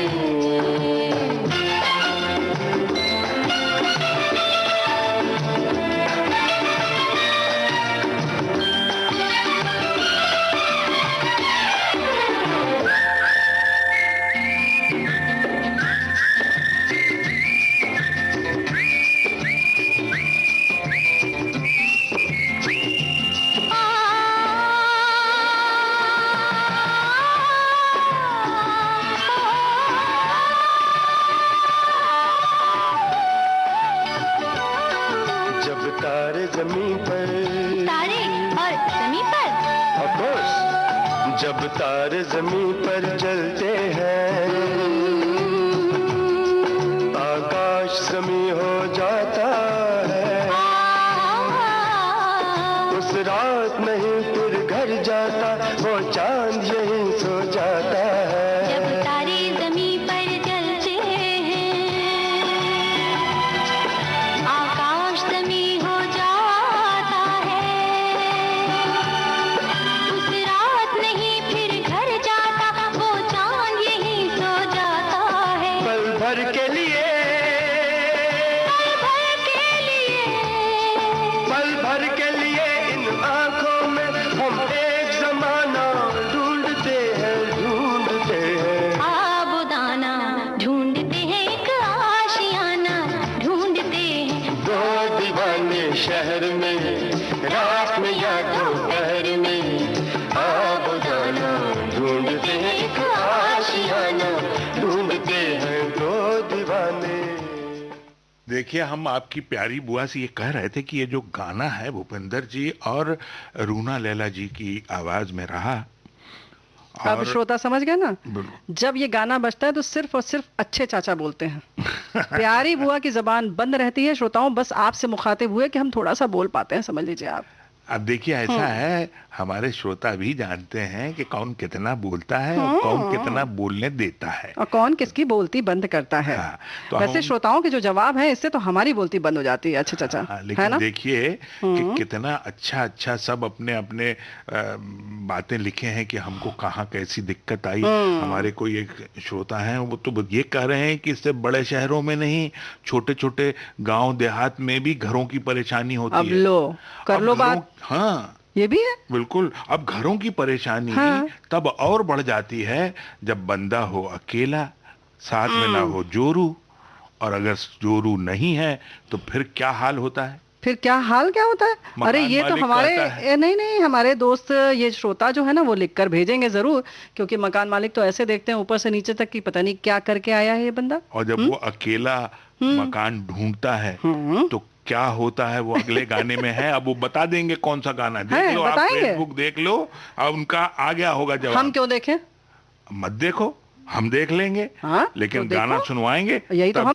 Speaker 5: जब तारे जमीन पर,
Speaker 2: तारे और जमीन पर,
Speaker 5: of course, जब तारे जमीन पर चलते हैं, आकाश जमी हो जाता है, उस रात नहीं फिर घर जाता, वो चांद यहीं सो जाता
Speaker 2: जब
Speaker 5: है।
Speaker 2: तारे जमीन पर चलते हैं, आकाश जमी हो जाता है, उस रात नहीं फिर घर जाता, वो चांद यहीं सो जाता है,
Speaker 5: पल भर के लिए,
Speaker 2: पल भर के लिए,
Speaker 5: पल भर के लिए इन आंखों में हम एक जमाना ढूंढते हैं
Speaker 2: आबुदाना ढूंढते हैं, एक आशियाना ढूंढते हैं,
Speaker 5: दो दीवाने शहर में, रात में या दोपहर में, आबुदाना ढूंढते हैं, एक आशियाना ढूंढते हैं, दो दीवाने।
Speaker 1: देखिए, हम आपकी प्यारी बुआ से ये कह रहे थे कि ये जो गाना है भूपेंद्र जी और रूना लैला जी की आवाज में रहा।
Speaker 3: अब
Speaker 1: और
Speaker 3: श्रोता समझ गए ना,
Speaker 1: बिल्कुल।
Speaker 3: जब ये गाना बजता है तो सिर्फ और सिर्फ अच्छे चाचा बोलते हैं। प्यारी बुआ की जबान बंद रहती है, श्रोताओं बस आपसे मुखातिब हुए कि हम थोड़ा सा बोल पाते हैं, समझ लीजिए आप।
Speaker 1: अब देखिए, ऐसा है, हमारे श्रोता भी जानते हैं कि कौन कितना बोलता है और कौन कितना बोलने देता है।
Speaker 3: और कौन किसकी बोलती बंद करता है।
Speaker 1: हाँ, तो
Speaker 3: वैसे
Speaker 1: हम-
Speaker 3: श्रोताओं के जो जवाब हैं इससे तो हमारी बोलती बंद हो जाती है अच्छे चाचा,
Speaker 1: हाँ,
Speaker 3: है
Speaker 1: लेकिन
Speaker 3: ना।
Speaker 1: देखिए कि कितना अच्छा अच्छा सब अपने अपने बातें लिखे हैं कि हमको कहाँ कैसी दिक्कत आई। हमारे कोई एक श्रोता हैं, वो तो ये कह रहे हैं कि इससे बड़े शहरों में नहीं, छोटे छोटे गांव देहात में भी घरों की परेशानी होती
Speaker 3: अब
Speaker 1: है।
Speaker 3: लो कर
Speaker 1: अब
Speaker 3: लो
Speaker 1: घरों-
Speaker 3: बात,
Speaker 1: हाँ
Speaker 3: ये भी है।
Speaker 1: बिल्कुल। अब घरों की परेशानी
Speaker 3: हाँ।
Speaker 1: तब और बढ़ जाती है जब बंदा हो अकेला, साथ में ना हो जोरू, और अगर जोरू नहीं है तो फिर क्या हाल होता है।
Speaker 3: फिर क्या हाल क्या होता है।
Speaker 1: मकान
Speaker 3: अरे ये तो
Speaker 1: मालिक
Speaker 3: हमारे
Speaker 1: कहता है।
Speaker 3: नहीं नहीं, हमारे दोस्त ये श्रोता जो है ना वो लिख कर भेजेंगे जरूर, क्योंकि मकान मालिक तो ऐसे देखते हैं ऊपर से नीचे तक कि पता नहीं क्या करके आया है ये बंदा।
Speaker 1: और जब वो अकेला मकान ढूंढता है तो क्या होता है वो अगले गाने में है। अब वो बता देंगे कौन सा गाना है। देख
Speaker 3: है,
Speaker 1: लो, आप
Speaker 3: बताएंगे।
Speaker 1: फेसबुक देख लो, अब उनका आ गया होगा
Speaker 3: हम
Speaker 1: जवाब।
Speaker 3: क्यों देखें।
Speaker 1: मत देखो, हम देख लेंगे।
Speaker 3: हाँ,
Speaker 1: लेकिन
Speaker 3: तो
Speaker 1: गाना
Speaker 3: देखो।
Speaker 1: सुनवाएंगे
Speaker 3: यही तो
Speaker 1: तब।
Speaker 3: हम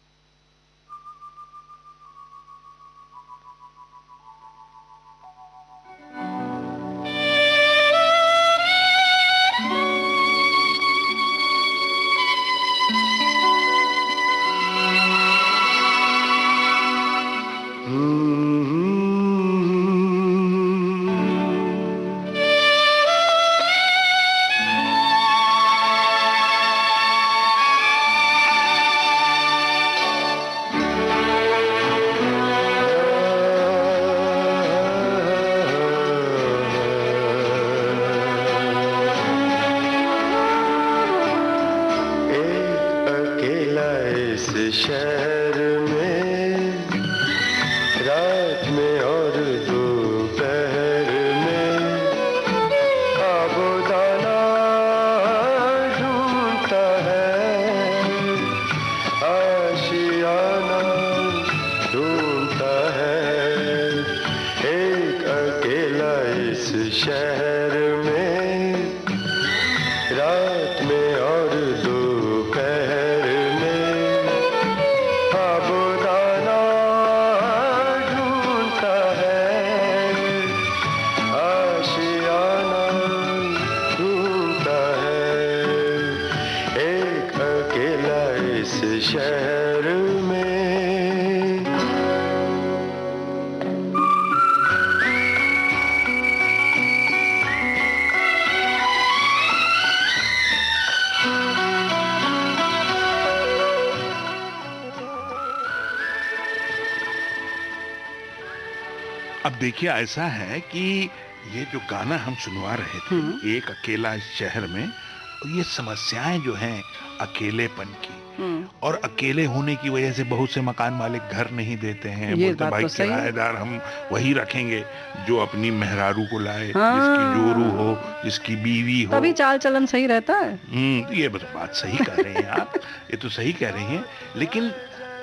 Speaker 5: एक अकेला इस शहर में, रात में और दोपहर में, आबोदाना ढूंढता है, आशियाना ढूंढता है, इस शहर में।
Speaker 1: अब देखिए ऐसा है कि ये जो गाना हम सुनवा रहे थे, एक अकेला इस शहर में, ये समस्याएं जो हैं अकेलेपन की, और अकेले होने की वजह से बहुत से मकान मालिक घर नहीं देते हैं,
Speaker 3: ये
Speaker 1: बोलते
Speaker 3: बात
Speaker 1: भाई
Speaker 3: तो सही है।
Speaker 1: किराएदार हम वही रखेंगे जो अपनी मेहरारू को लाए,
Speaker 3: हाँ।
Speaker 1: जिसकी जोरू हो, जिसकी बीवी हो।
Speaker 3: तभी चाल चलन सही रहता है।
Speaker 1: ये बात सही कह रहे हैं आप, ये तो सही कह रही हैं, लेकिन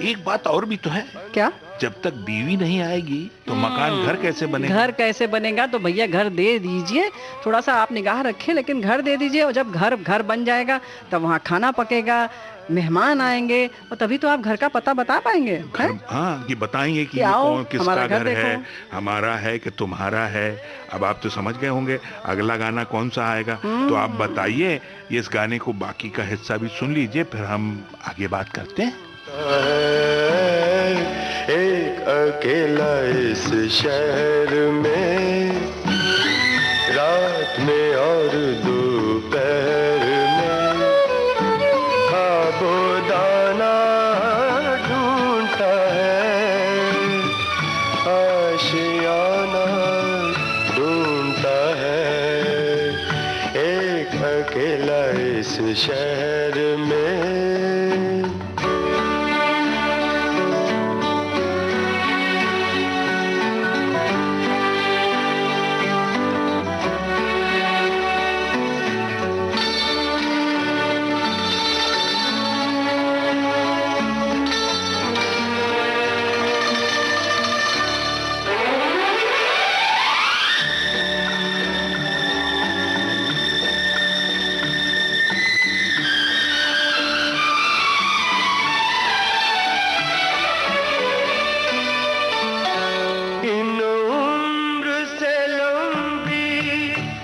Speaker 1: एक बात और भी तो है,
Speaker 3: क्या?
Speaker 1: जब तक बीवी नहीं आएगी तो मकान घर कैसे बनेगा?
Speaker 3: घर कैसे बनेगा? तो भैया घर दे दीजिए, थोड़ा सा आप निगाह रखें, लेकिन घर दे दीजिए, और जब घर बन जाएगा तब वहाँ खाना पकेगा, मेहमान आएंगे, और तभी तो आप घर का पता बता पाएंगे, हैं?
Speaker 1: हाँ, कि बताएंगे कि
Speaker 3: कि आओ,
Speaker 1: कौन किसका
Speaker 3: हमारा घर
Speaker 1: घर है,
Speaker 3: देखो।
Speaker 1: हमारा है कि तुम्हारा है। अब आप तो समझ गए होंगे अगला गाना कौन सा आएगा, तो आप बताइए, इस गाने को बाकी का हिस्सा भी सुन लीजिए, फिर हम आगे बात करते हैं।
Speaker 5: एक अकेला इस शहर में, रात में और दोपहर में, खाबो दाना ढूंढता है, आशियाना ढूंढता है, एक अकेला इस शहर में। इन उम्र से लंबी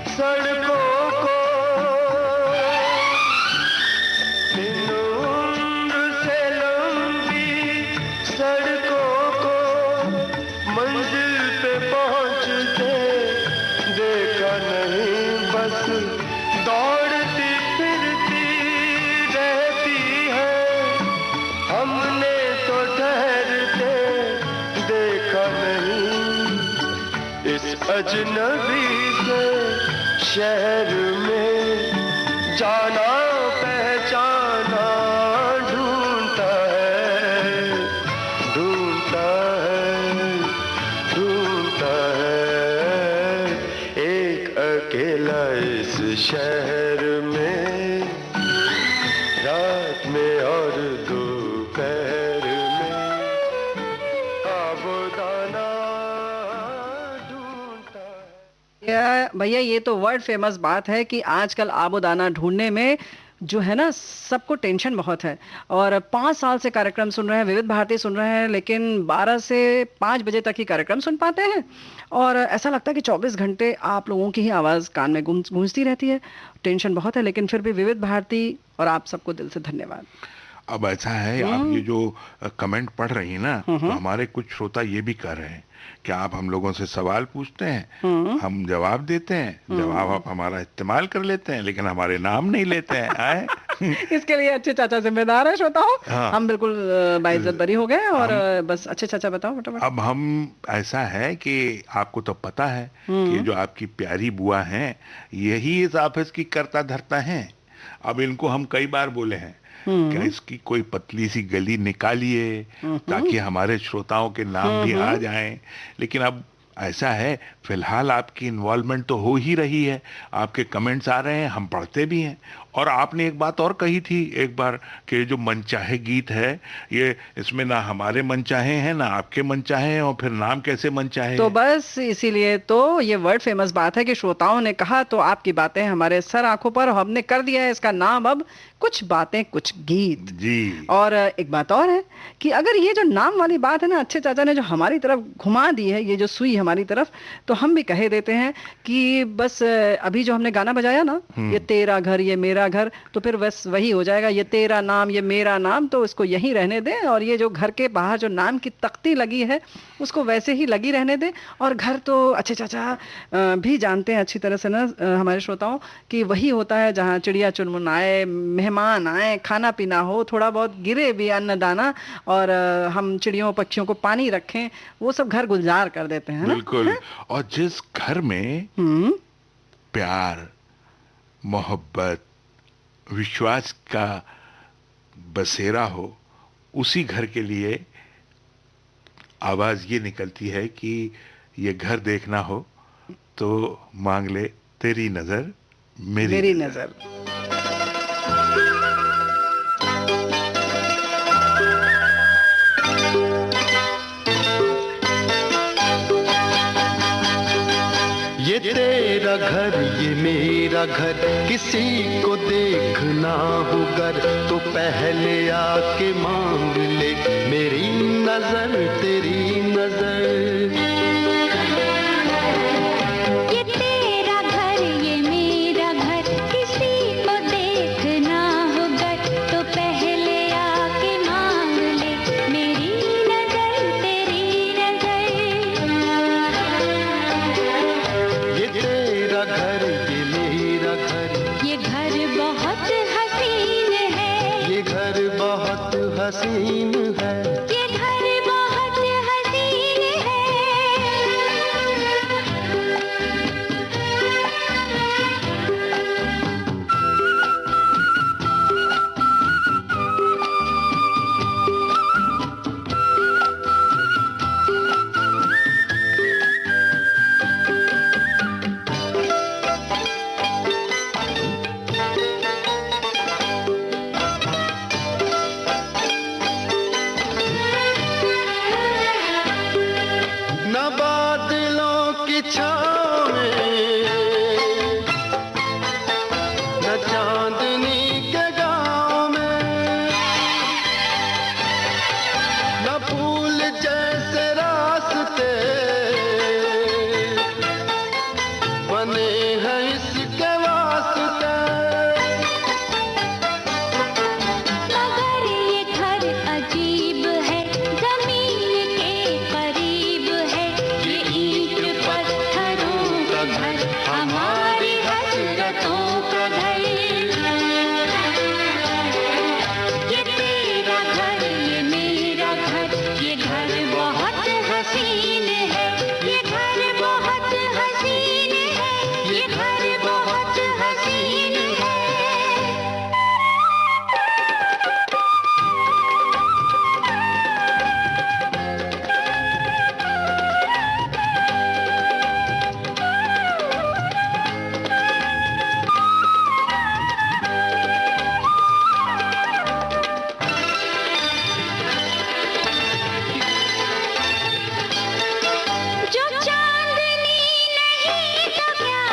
Speaker 5: सड़कों को, इन उम्र से लंबी सड़कों को, मंजिल पे पहुंचते देखा नहीं, बस दौड़ती फिरती रहती है, हमने तो ठहरते देखा नहीं, इस अजनबी से शहर में जाना पहचाना ढूंढता है, ढूंढता है, ढूंढता है, एक अकेला इस शहर में, रात में और दोपहर में, साबुदाना ढूंढता है।
Speaker 3: भैया ये तो वर्ल्ड फेमस बात है कि आजकल आबोदाना ढूंढने में जो है ना, सबको टेंशन बहुत है, और 5 साल से कार्यक्रम सुन रहे हैं, विविध भारती सुन रहे हैं, लेकिन 12 से 5 बजे तक ही कार्यक्रम सुन पाते हैं, और ऐसा लगता है कि 24 घंटे आप लोगों की ही आवाज़ कान में गूंजती रहती है। टेंशन बहुत है, लेकिन फिर भी विविध भारती और आप सबको दिल से धन्यवाद।
Speaker 1: अब ऐसा है, आप ये जो कमेंट पढ़ रही हैं ना, तो हमारे कुछ श्रोता ये भी कर रहे हैं कि आप हम लोगों से सवाल पूछते हैं, हम जवाब देते हैं, जवाब आप हमारा इस्तेमाल कर लेते हैं, लेकिन हमारे नाम नहीं लेते हैं। आए
Speaker 3: इसके लिए अच्छे चाचा जिम्मेदार है, श्रोताओं।
Speaker 1: हाँ।
Speaker 3: हम बिल्कुल बाइज्जत बरी हो गए, और बस अच्छे चाचा बताओ फटाफट।
Speaker 1: अब हम, ऐसा है कि आपको तो पता है कि जो आपकी प्यारी बुआ हैं, यही इस ऑफिस की करता धरता हैं। अब इनको हम कई बार बोले हैं क्या इसकी कोई पतली सी गली निकालिए ताकि हमारे श्रोताओं के नाम भी आ जाएं, लेकिन अब ऐसा है, फिलहाल आपकी इन्वॉल्वमेंट तो हो ही रही है, आपके कमेंट्स आ रहे हैं, हम पढ़ते भी हैं। और आपने एक बात और कही थी एक बार कि जो मनचाहे गीत है, ये इसमें ना हमारे मनचाहे हैं ना आपके मनचाहे हैं, और फिर नाम कैसे मनचाहे
Speaker 3: तो
Speaker 1: हैं?
Speaker 3: बस इसीलिए तो ये वर्ल्ड फेमस बात है कि श्रोताओं ने कहा तो आपकी बातें हमारे सर आंखों पर, हमने कर दिया है इसका नाम अब कुछ बातें कुछ गीत।
Speaker 1: जी।
Speaker 3: और एक बात और है कि अगर ये जो नाम वाली बात है ना, अच्छे चाचा ने जो हमारी तरफ घुमा दी है, ये जो सुई हमारी तरफ, तो हम भी कहे देते हैं कि बस अभी जो हमने गाना बजाया ना, ये तेरा घर ये मेरा घर, तो फिर बस वही हो जाएगा, ये तेरा नाम ये मेरा नाम, तो इसको यहीं रहने दें। और ये जो घर के बाहर जो नाम की तख्ती लगी है उसको वैसे ही लगी रहने दें। और घर तो अच्छे चाचा भी जानते हैं अच्छी तरह से ना, हमारे श्रोताओं, कि वही होता है जहाँ चिड़िया चुनमुनाए, मेहमान आए, खाना पीना हो, थोड़ा बहुत गिरे भी अन्न दाना, और हम चिड़ियों पक्षियों को पानी रखें, वो सब घर गुलजार कर देते हैं ना।
Speaker 1: बिल्कुल। और जिस घर में
Speaker 3: हम्म।
Speaker 1: प्यार, मोहब्बत, विश्वास का बसेरा हो, उसी घर के लिए आवाज ये निकलती है कि ये घर देखना हो तो मांग ले तेरी नजर मेरी
Speaker 3: मेरी
Speaker 1: नजर।
Speaker 3: नजर।
Speaker 5: ये तेरा घर ये मेरा घर, किसी को देखना हो गर तो पहले आके मांग ले मेरी नजर तेरी नजर।
Speaker 2: ये तेरा घर ये मेरा घर, किसी को देखना होगा तो पहले आके मांग ले मेरी नजर तेरी नजर।
Speaker 5: ये तेरा घर ये मेरा घर,
Speaker 2: ये घर बहुत हसीन है,
Speaker 5: ये घर बहुत हसीन है।
Speaker 2: ये घर बहुत हसीन है।
Speaker 5: न बादलों की छाँव में, न चांदनी के गाँव में, न फूल जैसे रास्ते बने हैं इसके वास्ते।
Speaker 2: मगर ये घर अजीब है, जमीन के करीब है, ये ईंट पत्थरों का घर, हमारी हसरतों का घर। ये तेरा घर ये मेरा घर, ये घर बहुत हसीन है, ये घर बहुत हसीन है, ये घर बहुत हसीन है। जो चांदनी नहीं तो क्या,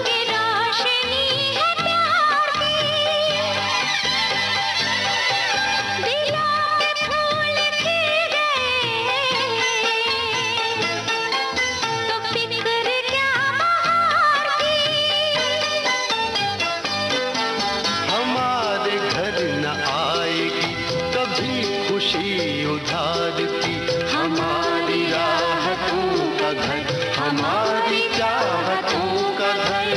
Speaker 2: ये रोशनी है प्यार की। दिलों के फूल खिल गए तो फिक्र क्या बहार की।
Speaker 5: हमारे घर न आएगी कभी खुशी उधार की, हमारी राहतों का घर, हमारी चाहतों का घर।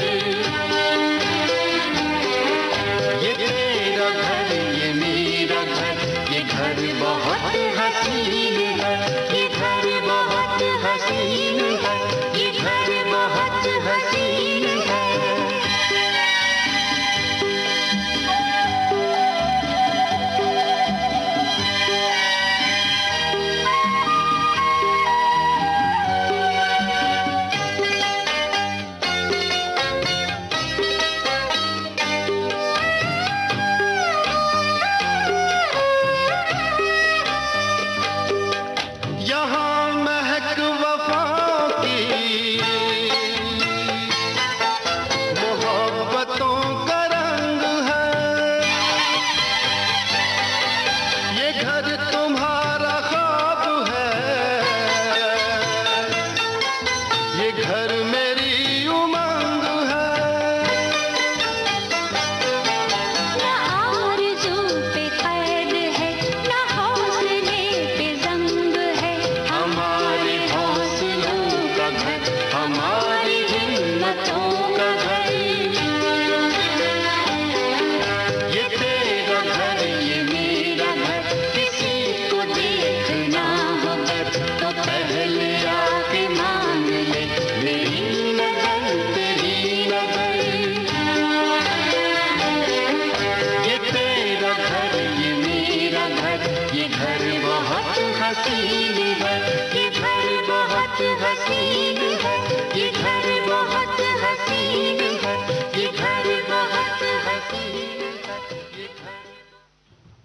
Speaker 5: ये तेरा घर ये मेरा घर, ये घर बहुत हसीन है, ये घर बहुत हसीन है, ये घर बहुत हसीन है।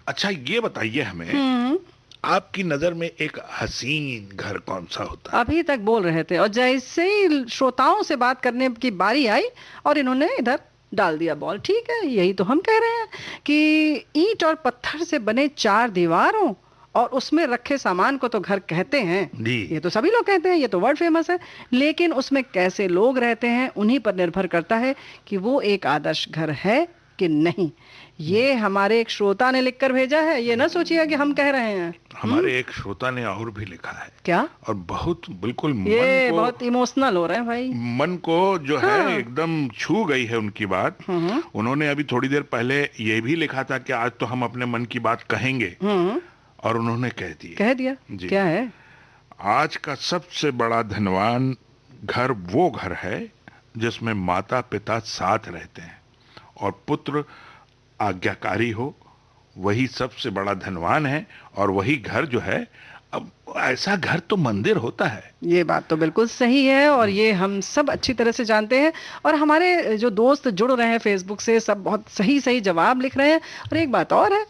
Speaker 1: अच्छा ये बताइए हमें, आपकी नजर में एक हसीन घर कौन सा होता है?
Speaker 3: अभी तक बोल रहे थे और जैसे ही श्रोताओं से बात करने की बारी आई और इन्होंने इधर डाल दिया बॉल। ठीक है, यही तो हम कह रहे हैं कि ईंट और पत्थर से बने चार दीवारों और उसमें रखे सामान को तो घर कहते हैं।
Speaker 1: जी।
Speaker 3: ये तो सभी लोग कहते हैं, ये तो वर्ड फेमस है। लेकिन उसमें कैसे लोग रहते हैं उन्हीं पर निर्भर करता है कि वो एक आदर्श घर है कि नहीं। ये हमारे एक श्रोता ने लिखकर भेजा है, ये ना सोचिए कि हम कह रहे हैं।
Speaker 1: हमारे एक श्रोता ने और भी लिखा है,
Speaker 3: क्या?
Speaker 1: और बहुत बिल्कुल
Speaker 3: ये
Speaker 1: मन को,
Speaker 3: बहुत इमोशनल हो रहे हैं भाई।
Speaker 1: मन को जो
Speaker 3: हाँ।
Speaker 1: है एकदम छू गई है उनकी बात। उन्होंने अभी थोड़ी देर पहले ये भी लिखा था कि आज तो हम अपने मन की बात कहेंगे, और उन्होंने
Speaker 3: कह दिया।
Speaker 1: जी।
Speaker 3: क्या है?
Speaker 1: आज का सबसे बड़ा धनवान घर वो घर है जिसमें माता पिता साथ रहते हैं और पुत्र आज्ञाकारी हो। वही सबसे बड़ा धनवान है, और वही घर जो है, अब ऐसा घर तो मंदिर होता है।
Speaker 3: ये बात तो बिल्कुल सही है और ये हम सब अच्छी तरह से जानते हैं। और हमारे जो दोस्त जुड़ रहे हैं फेसबुक से, सब बहुत सही सही जवाब लिख रहे हैं। और एक बात और है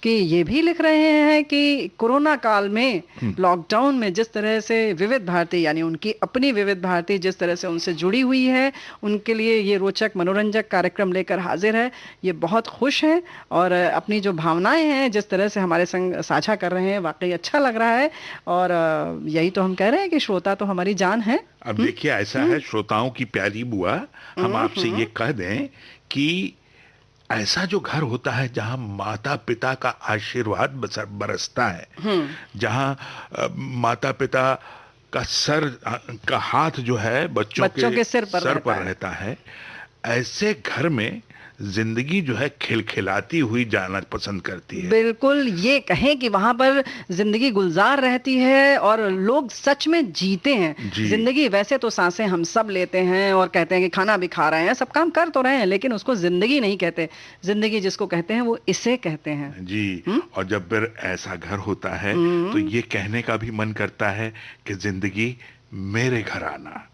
Speaker 3: कि ये भी लिख रहे हैं कि कोरोना काल में, लॉकडाउन में जिस तरह से विविध भारती, यानी उनकी अपनी विविध भारती जिस तरह से उनसे जुड़ी हुई है, उनके लिए ये रोचक मनोरंजक कार्यक्रम लेकर हाजिर है। ये बहुत खुश हैं और अपनी जो भावनाएं हैं जिस तरह से हमारे संग साझा कर रहे हैं, वाकई अच्छा लग रहा है। और यही तो हम कह रहे हैं कि श्रोता तो हमारी जान है।
Speaker 1: अब देखिए, ऐसा है श्रोताओं की प्यारी बुआ, हम आपसे ये कह दें कि ऐसा जो घर होता है जहां माता पिता का आशीर्वाद बरसता है, जहां माता पिता का सर का हाथ जो है बच्चों के
Speaker 3: सिर पर
Speaker 1: रहता है, ऐसे घर में जिंदगी जो है खिलखिलाती हुई जाना पसंद करती है।
Speaker 3: बिल्कुल, ये कहें कि वहां पर जिंदगी गुलजार रहती है और लोग सच में जीते हैं जिंदगी। वैसे तो सांसें हम सब लेते हैं और कहते हैं कि खाना भी खा रहे हैं, सब काम कर तो रहे हैं, लेकिन उसको जिंदगी नहीं कहते। जिंदगी जिसको कहते हैं वो इसे कहते हैं
Speaker 1: जी। और जब फिर ऐसा घर होता है तो ये कहने का भी मन करता है कि जिंदगी मेरे घर आना।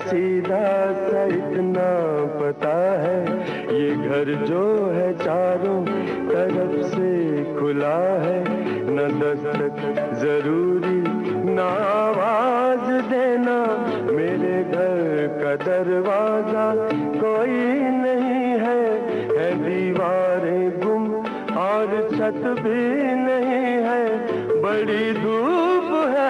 Speaker 5: सीधा सा इतना पता है, ये घर जो है चारों तरफ से खुला है। न दस्तक जरूरी न आवाज देना, मेरे घर का दरवाजा कोई नहीं है। है दीवारें गुम और छत भी नहीं है, बड़ी धूप है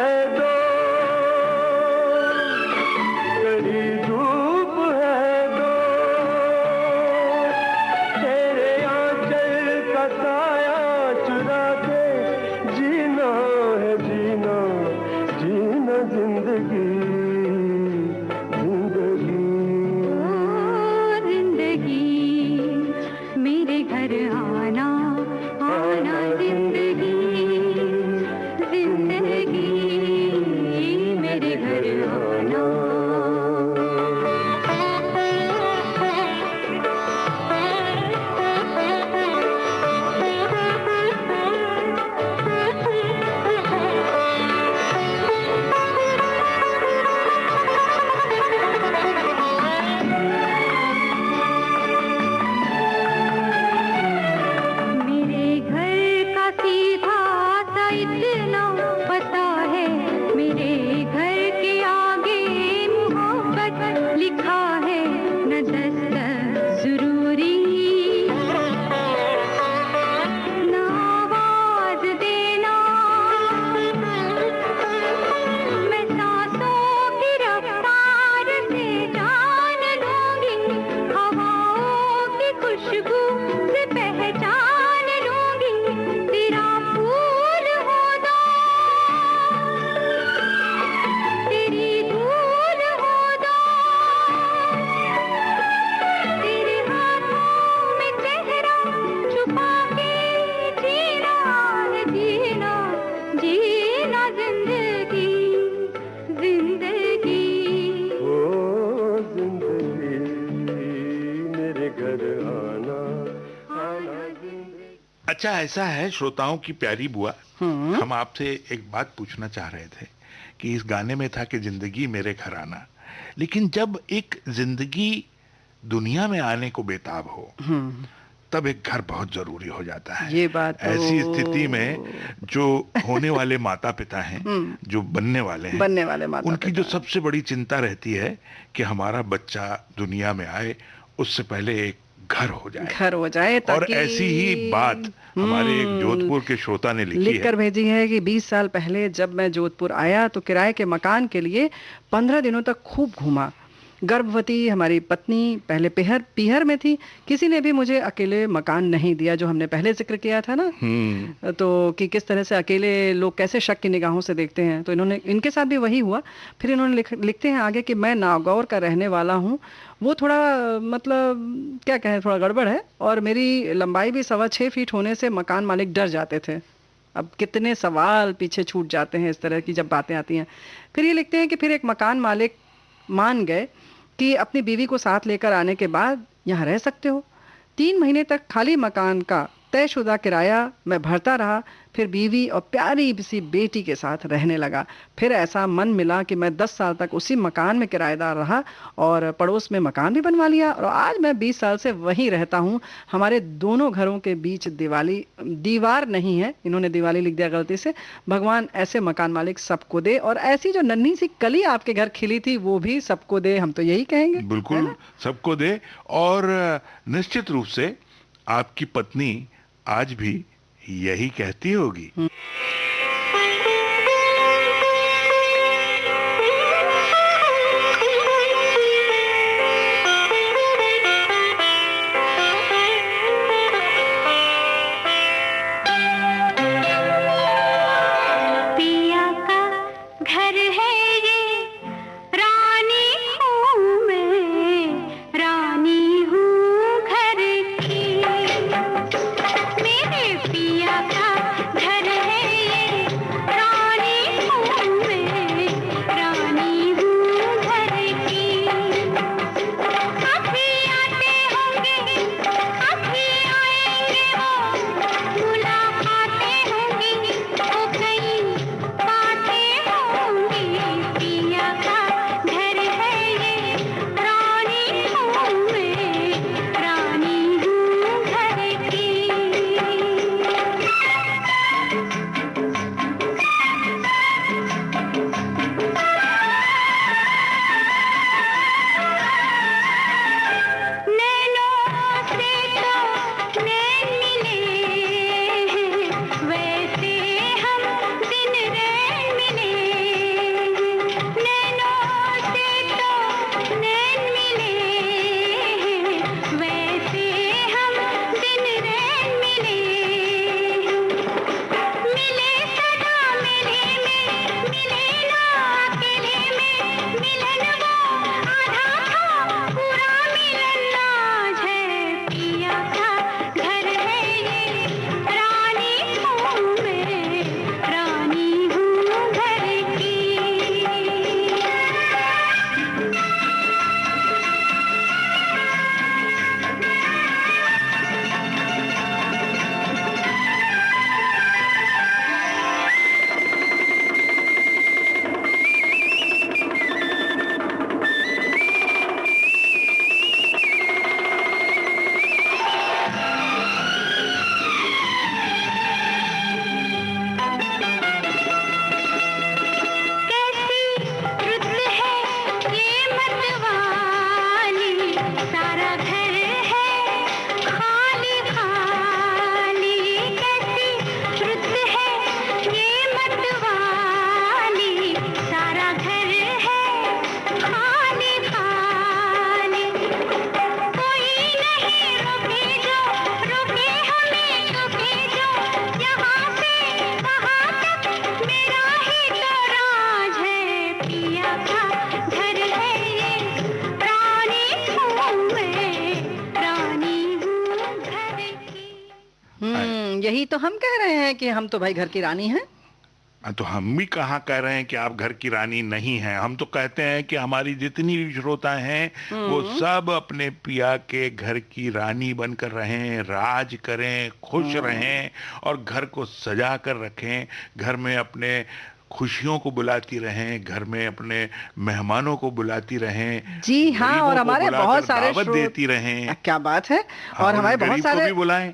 Speaker 5: जीना है जीना।
Speaker 2: ना जिंदगी जिंदगी।
Speaker 5: ओ जिंदगी मेरे घर आना आना जिंदगी।
Speaker 1: अच्छा, ऐसा है श्रोताओं की प्यारी बुआ, हम आपसे एक बात पूछना चाह रहे थे कि इस गाने में था कि जिंदगी मेरे घर आना, लेकिन जब एक जिंदगी दुनिया में आने को बेताब हो तब एक घर बहुत जरूरी हो जाता है।
Speaker 3: ये बात तो-
Speaker 1: ऐसी स्थिति में जो होने वाले माता पिता हैं, जो बनने वाले हैं,
Speaker 3: बनने वाले माता
Speaker 1: उनकी जो
Speaker 3: पिता।
Speaker 1: सबसे बड़ी चिंता रहती है कि हमारा बच्चा दुनिया में आए उससे पहले एक घर हो जाए।
Speaker 3: घर हो जाए
Speaker 1: और
Speaker 3: ताकि
Speaker 1: ऐसी ही बात हमारे एक जोधपुर के श्रोता ने लिखी
Speaker 3: लिख कर
Speaker 1: है।
Speaker 3: भेजी है कि 20 साल पहले जब मैं जोधपुर आया तो किराए के मकान के लिए 15 दिनों तक खूब घूमा। गर्भवती हमारी पत्नी पहले पीहर में थी, किसी ने भी मुझे अकेले मकान नहीं दिया, जो हमने पहले जिक्र किया था ना, तो कि किस तरह से अकेले लोग कैसे शक की निगाहों से देखते हैं, तो इन्होंने इनके साथ भी वही हुआ। फिर इन्होंने लिखते हैं आगे कि मैं नागौर का रहने वाला हूँ, वो थोड़ा मतलब क्या कहें, थोड़ा गड़बड़ है, और मेरी लंबाई भी 6.25 फीट होने से मकान मालिक डर जाते थे। अब कितने सवाल पीछे छूट जाते हैं इस तरह की जब बातें आती हैं। फिर ये लिखते हैं कि फिर एक मकान मालिक मान गए कि अपनी बीवी को साथ लेकर आने के बाद यहाँ रह सकते हो। 3 महीने तक खाली मकान का तयशुदा किराया मैं भरता रहा, फिर बीवी और प्यारी सी बेटी के साथ रहने लगा। फिर ऐसा मन मिला कि मैं 10 साल तक उसी मकान में किराएदार रहा और पड़ोस में मकान भी बनवा लिया, और आज मैं 20 साल से वहीं रहता हूँ। हमारे दोनों घरों के बीच दीवार नहीं है, इन्होंने दिवाली लिख दिया गलती से। भगवान ऐसे मकान मालिक सबको दे, और ऐसी जो नन्ही सी कली आपके घर खिली थी वो भी सबको दे, हम तो यही कहेंगे।
Speaker 1: बिल्कुल सबको दे। और निश्चित रूप से आपकी पत्नी आज भी यही कहती होगी।
Speaker 2: पिया का घर है ये, रानी हूँ मैं, रानी हूँ घर की। मेरे पिया का घर है ये, रानी हूँ मैं, रानी हूँ घर की। अभी आते होंगे, अभी आएंगे वो, मुलाकातें होंगी, वो कई बातें होंगी। पिया का घर है ये, रानी हूँ मैं, रानी हूँ घर की। नैनों से तो नैन मिले हैं, वैसे हम दिन रैन मिले। नैनों से तो नैन मिले हैं, वैसे हम दिन रैन मिले। मिले सदा मिले में, मिले ना अकेले में, मिलन वो आधा था, पूरा मिलन आज है। पिया का घर है ये, रानी हूँ मैं, रानी हूँ घर की। कैसी रुत है ये मतवाली, सारा घर है खाली खाली। कैसी रुत है ये मतवाली, सारा घर है खाली खाली। कोई नहीं रुके जो, रुके हमें रुके जो, यहाँ से वहाँ तक मेरा ही तो राज है। पिया का घर है ये, रानी हूँ मैं, रानी हूँ घर की।
Speaker 3: यही तो हम कह रहे हैं कि हम तो भाई घर की रानी हैं।
Speaker 1: तो हम भी कहाँ कह रहे हैं कि आप घर की रानी नहीं हैं। हम तो कहते हैं कि हमारी जितनी भी श्रोता हैं वो सब अपने पिया के घर की रानी बनकर रहें, राज करें, खुश रहें और घर को सजा कर रखें, घर में अपने खुशियों को बुलाती रहें, घर में अपने मेहमानों को बुलाती रहें,
Speaker 3: जी हाँ,
Speaker 1: गरीबों
Speaker 3: और
Speaker 1: को
Speaker 3: हमारे
Speaker 1: बुलाकर
Speaker 3: बहुत सारे
Speaker 1: दावत देती रहें।
Speaker 3: क्या बात है। और हमारे बहुत
Speaker 1: गरीब को
Speaker 3: सारे,
Speaker 1: भी बुलाएं।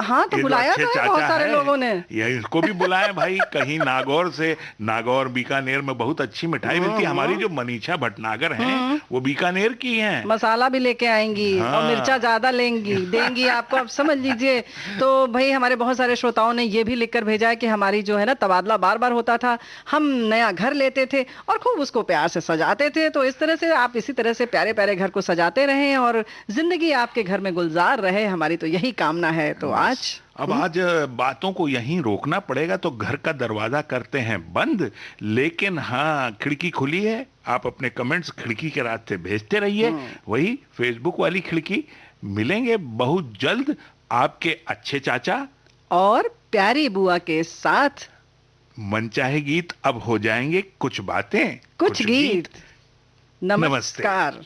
Speaker 3: हाँ तो
Speaker 1: ये
Speaker 3: बुलाया
Speaker 1: अच्छे
Speaker 3: तो है बहुत
Speaker 1: चाचा
Speaker 3: सारे
Speaker 1: है,
Speaker 3: लोगों ने।
Speaker 1: या इसको भी बुलाएं भाई। कहीं नागौर से, नागौर बीकानेर में बहुत अच्छी मिठाई मिलती है। हमारी जो मनीषा भटनागर हैं वो बीकानेर की हैं।
Speaker 3: मसाला भी लेके आएंगी और
Speaker 1: हाँ।
Speaker 3: मिर्चा ज्यादा लेंगी, देंगी आपको, अब समझ लीजिए। तो भाई हमारे बहुत सारे श्रोताओं ने ये भी लिखकर भेजा है कि हमारी जो है ना तबादला बार बार होता था, हम नया घर लेते थे और खूब उसको प्यार से सजाते थे। तो इस तरह से आप इसी तरह से प्यारे प्यारे घर को सजाते रहें और जिंदगी आपके घर में गुलजार रहे, हमारी तो यही कामना है। तो
Speaker 1: अब आज बातों को यहीं रोकना पड़ेगा, तो घर का दरवाजा करते हैं बंद। लेकिन हाँ, खिड़की खुली है, आप अपने कमेंट्स खिड़की के रास्ते भेजते रहिए, वही फेसबुक वाली खिड़की। मिलेंगे बहुत जल्द आपके अच्छे चाचा
Speaker 3: और प्यारी बुआ के साथ।
Speaker 1: मनचाहे गीत अब हो जाएंगे कुछ बातें
Speaker 3: कुछ गीत।
Speaker 1: नमस्ते।
Speaker 3: नमस्कार।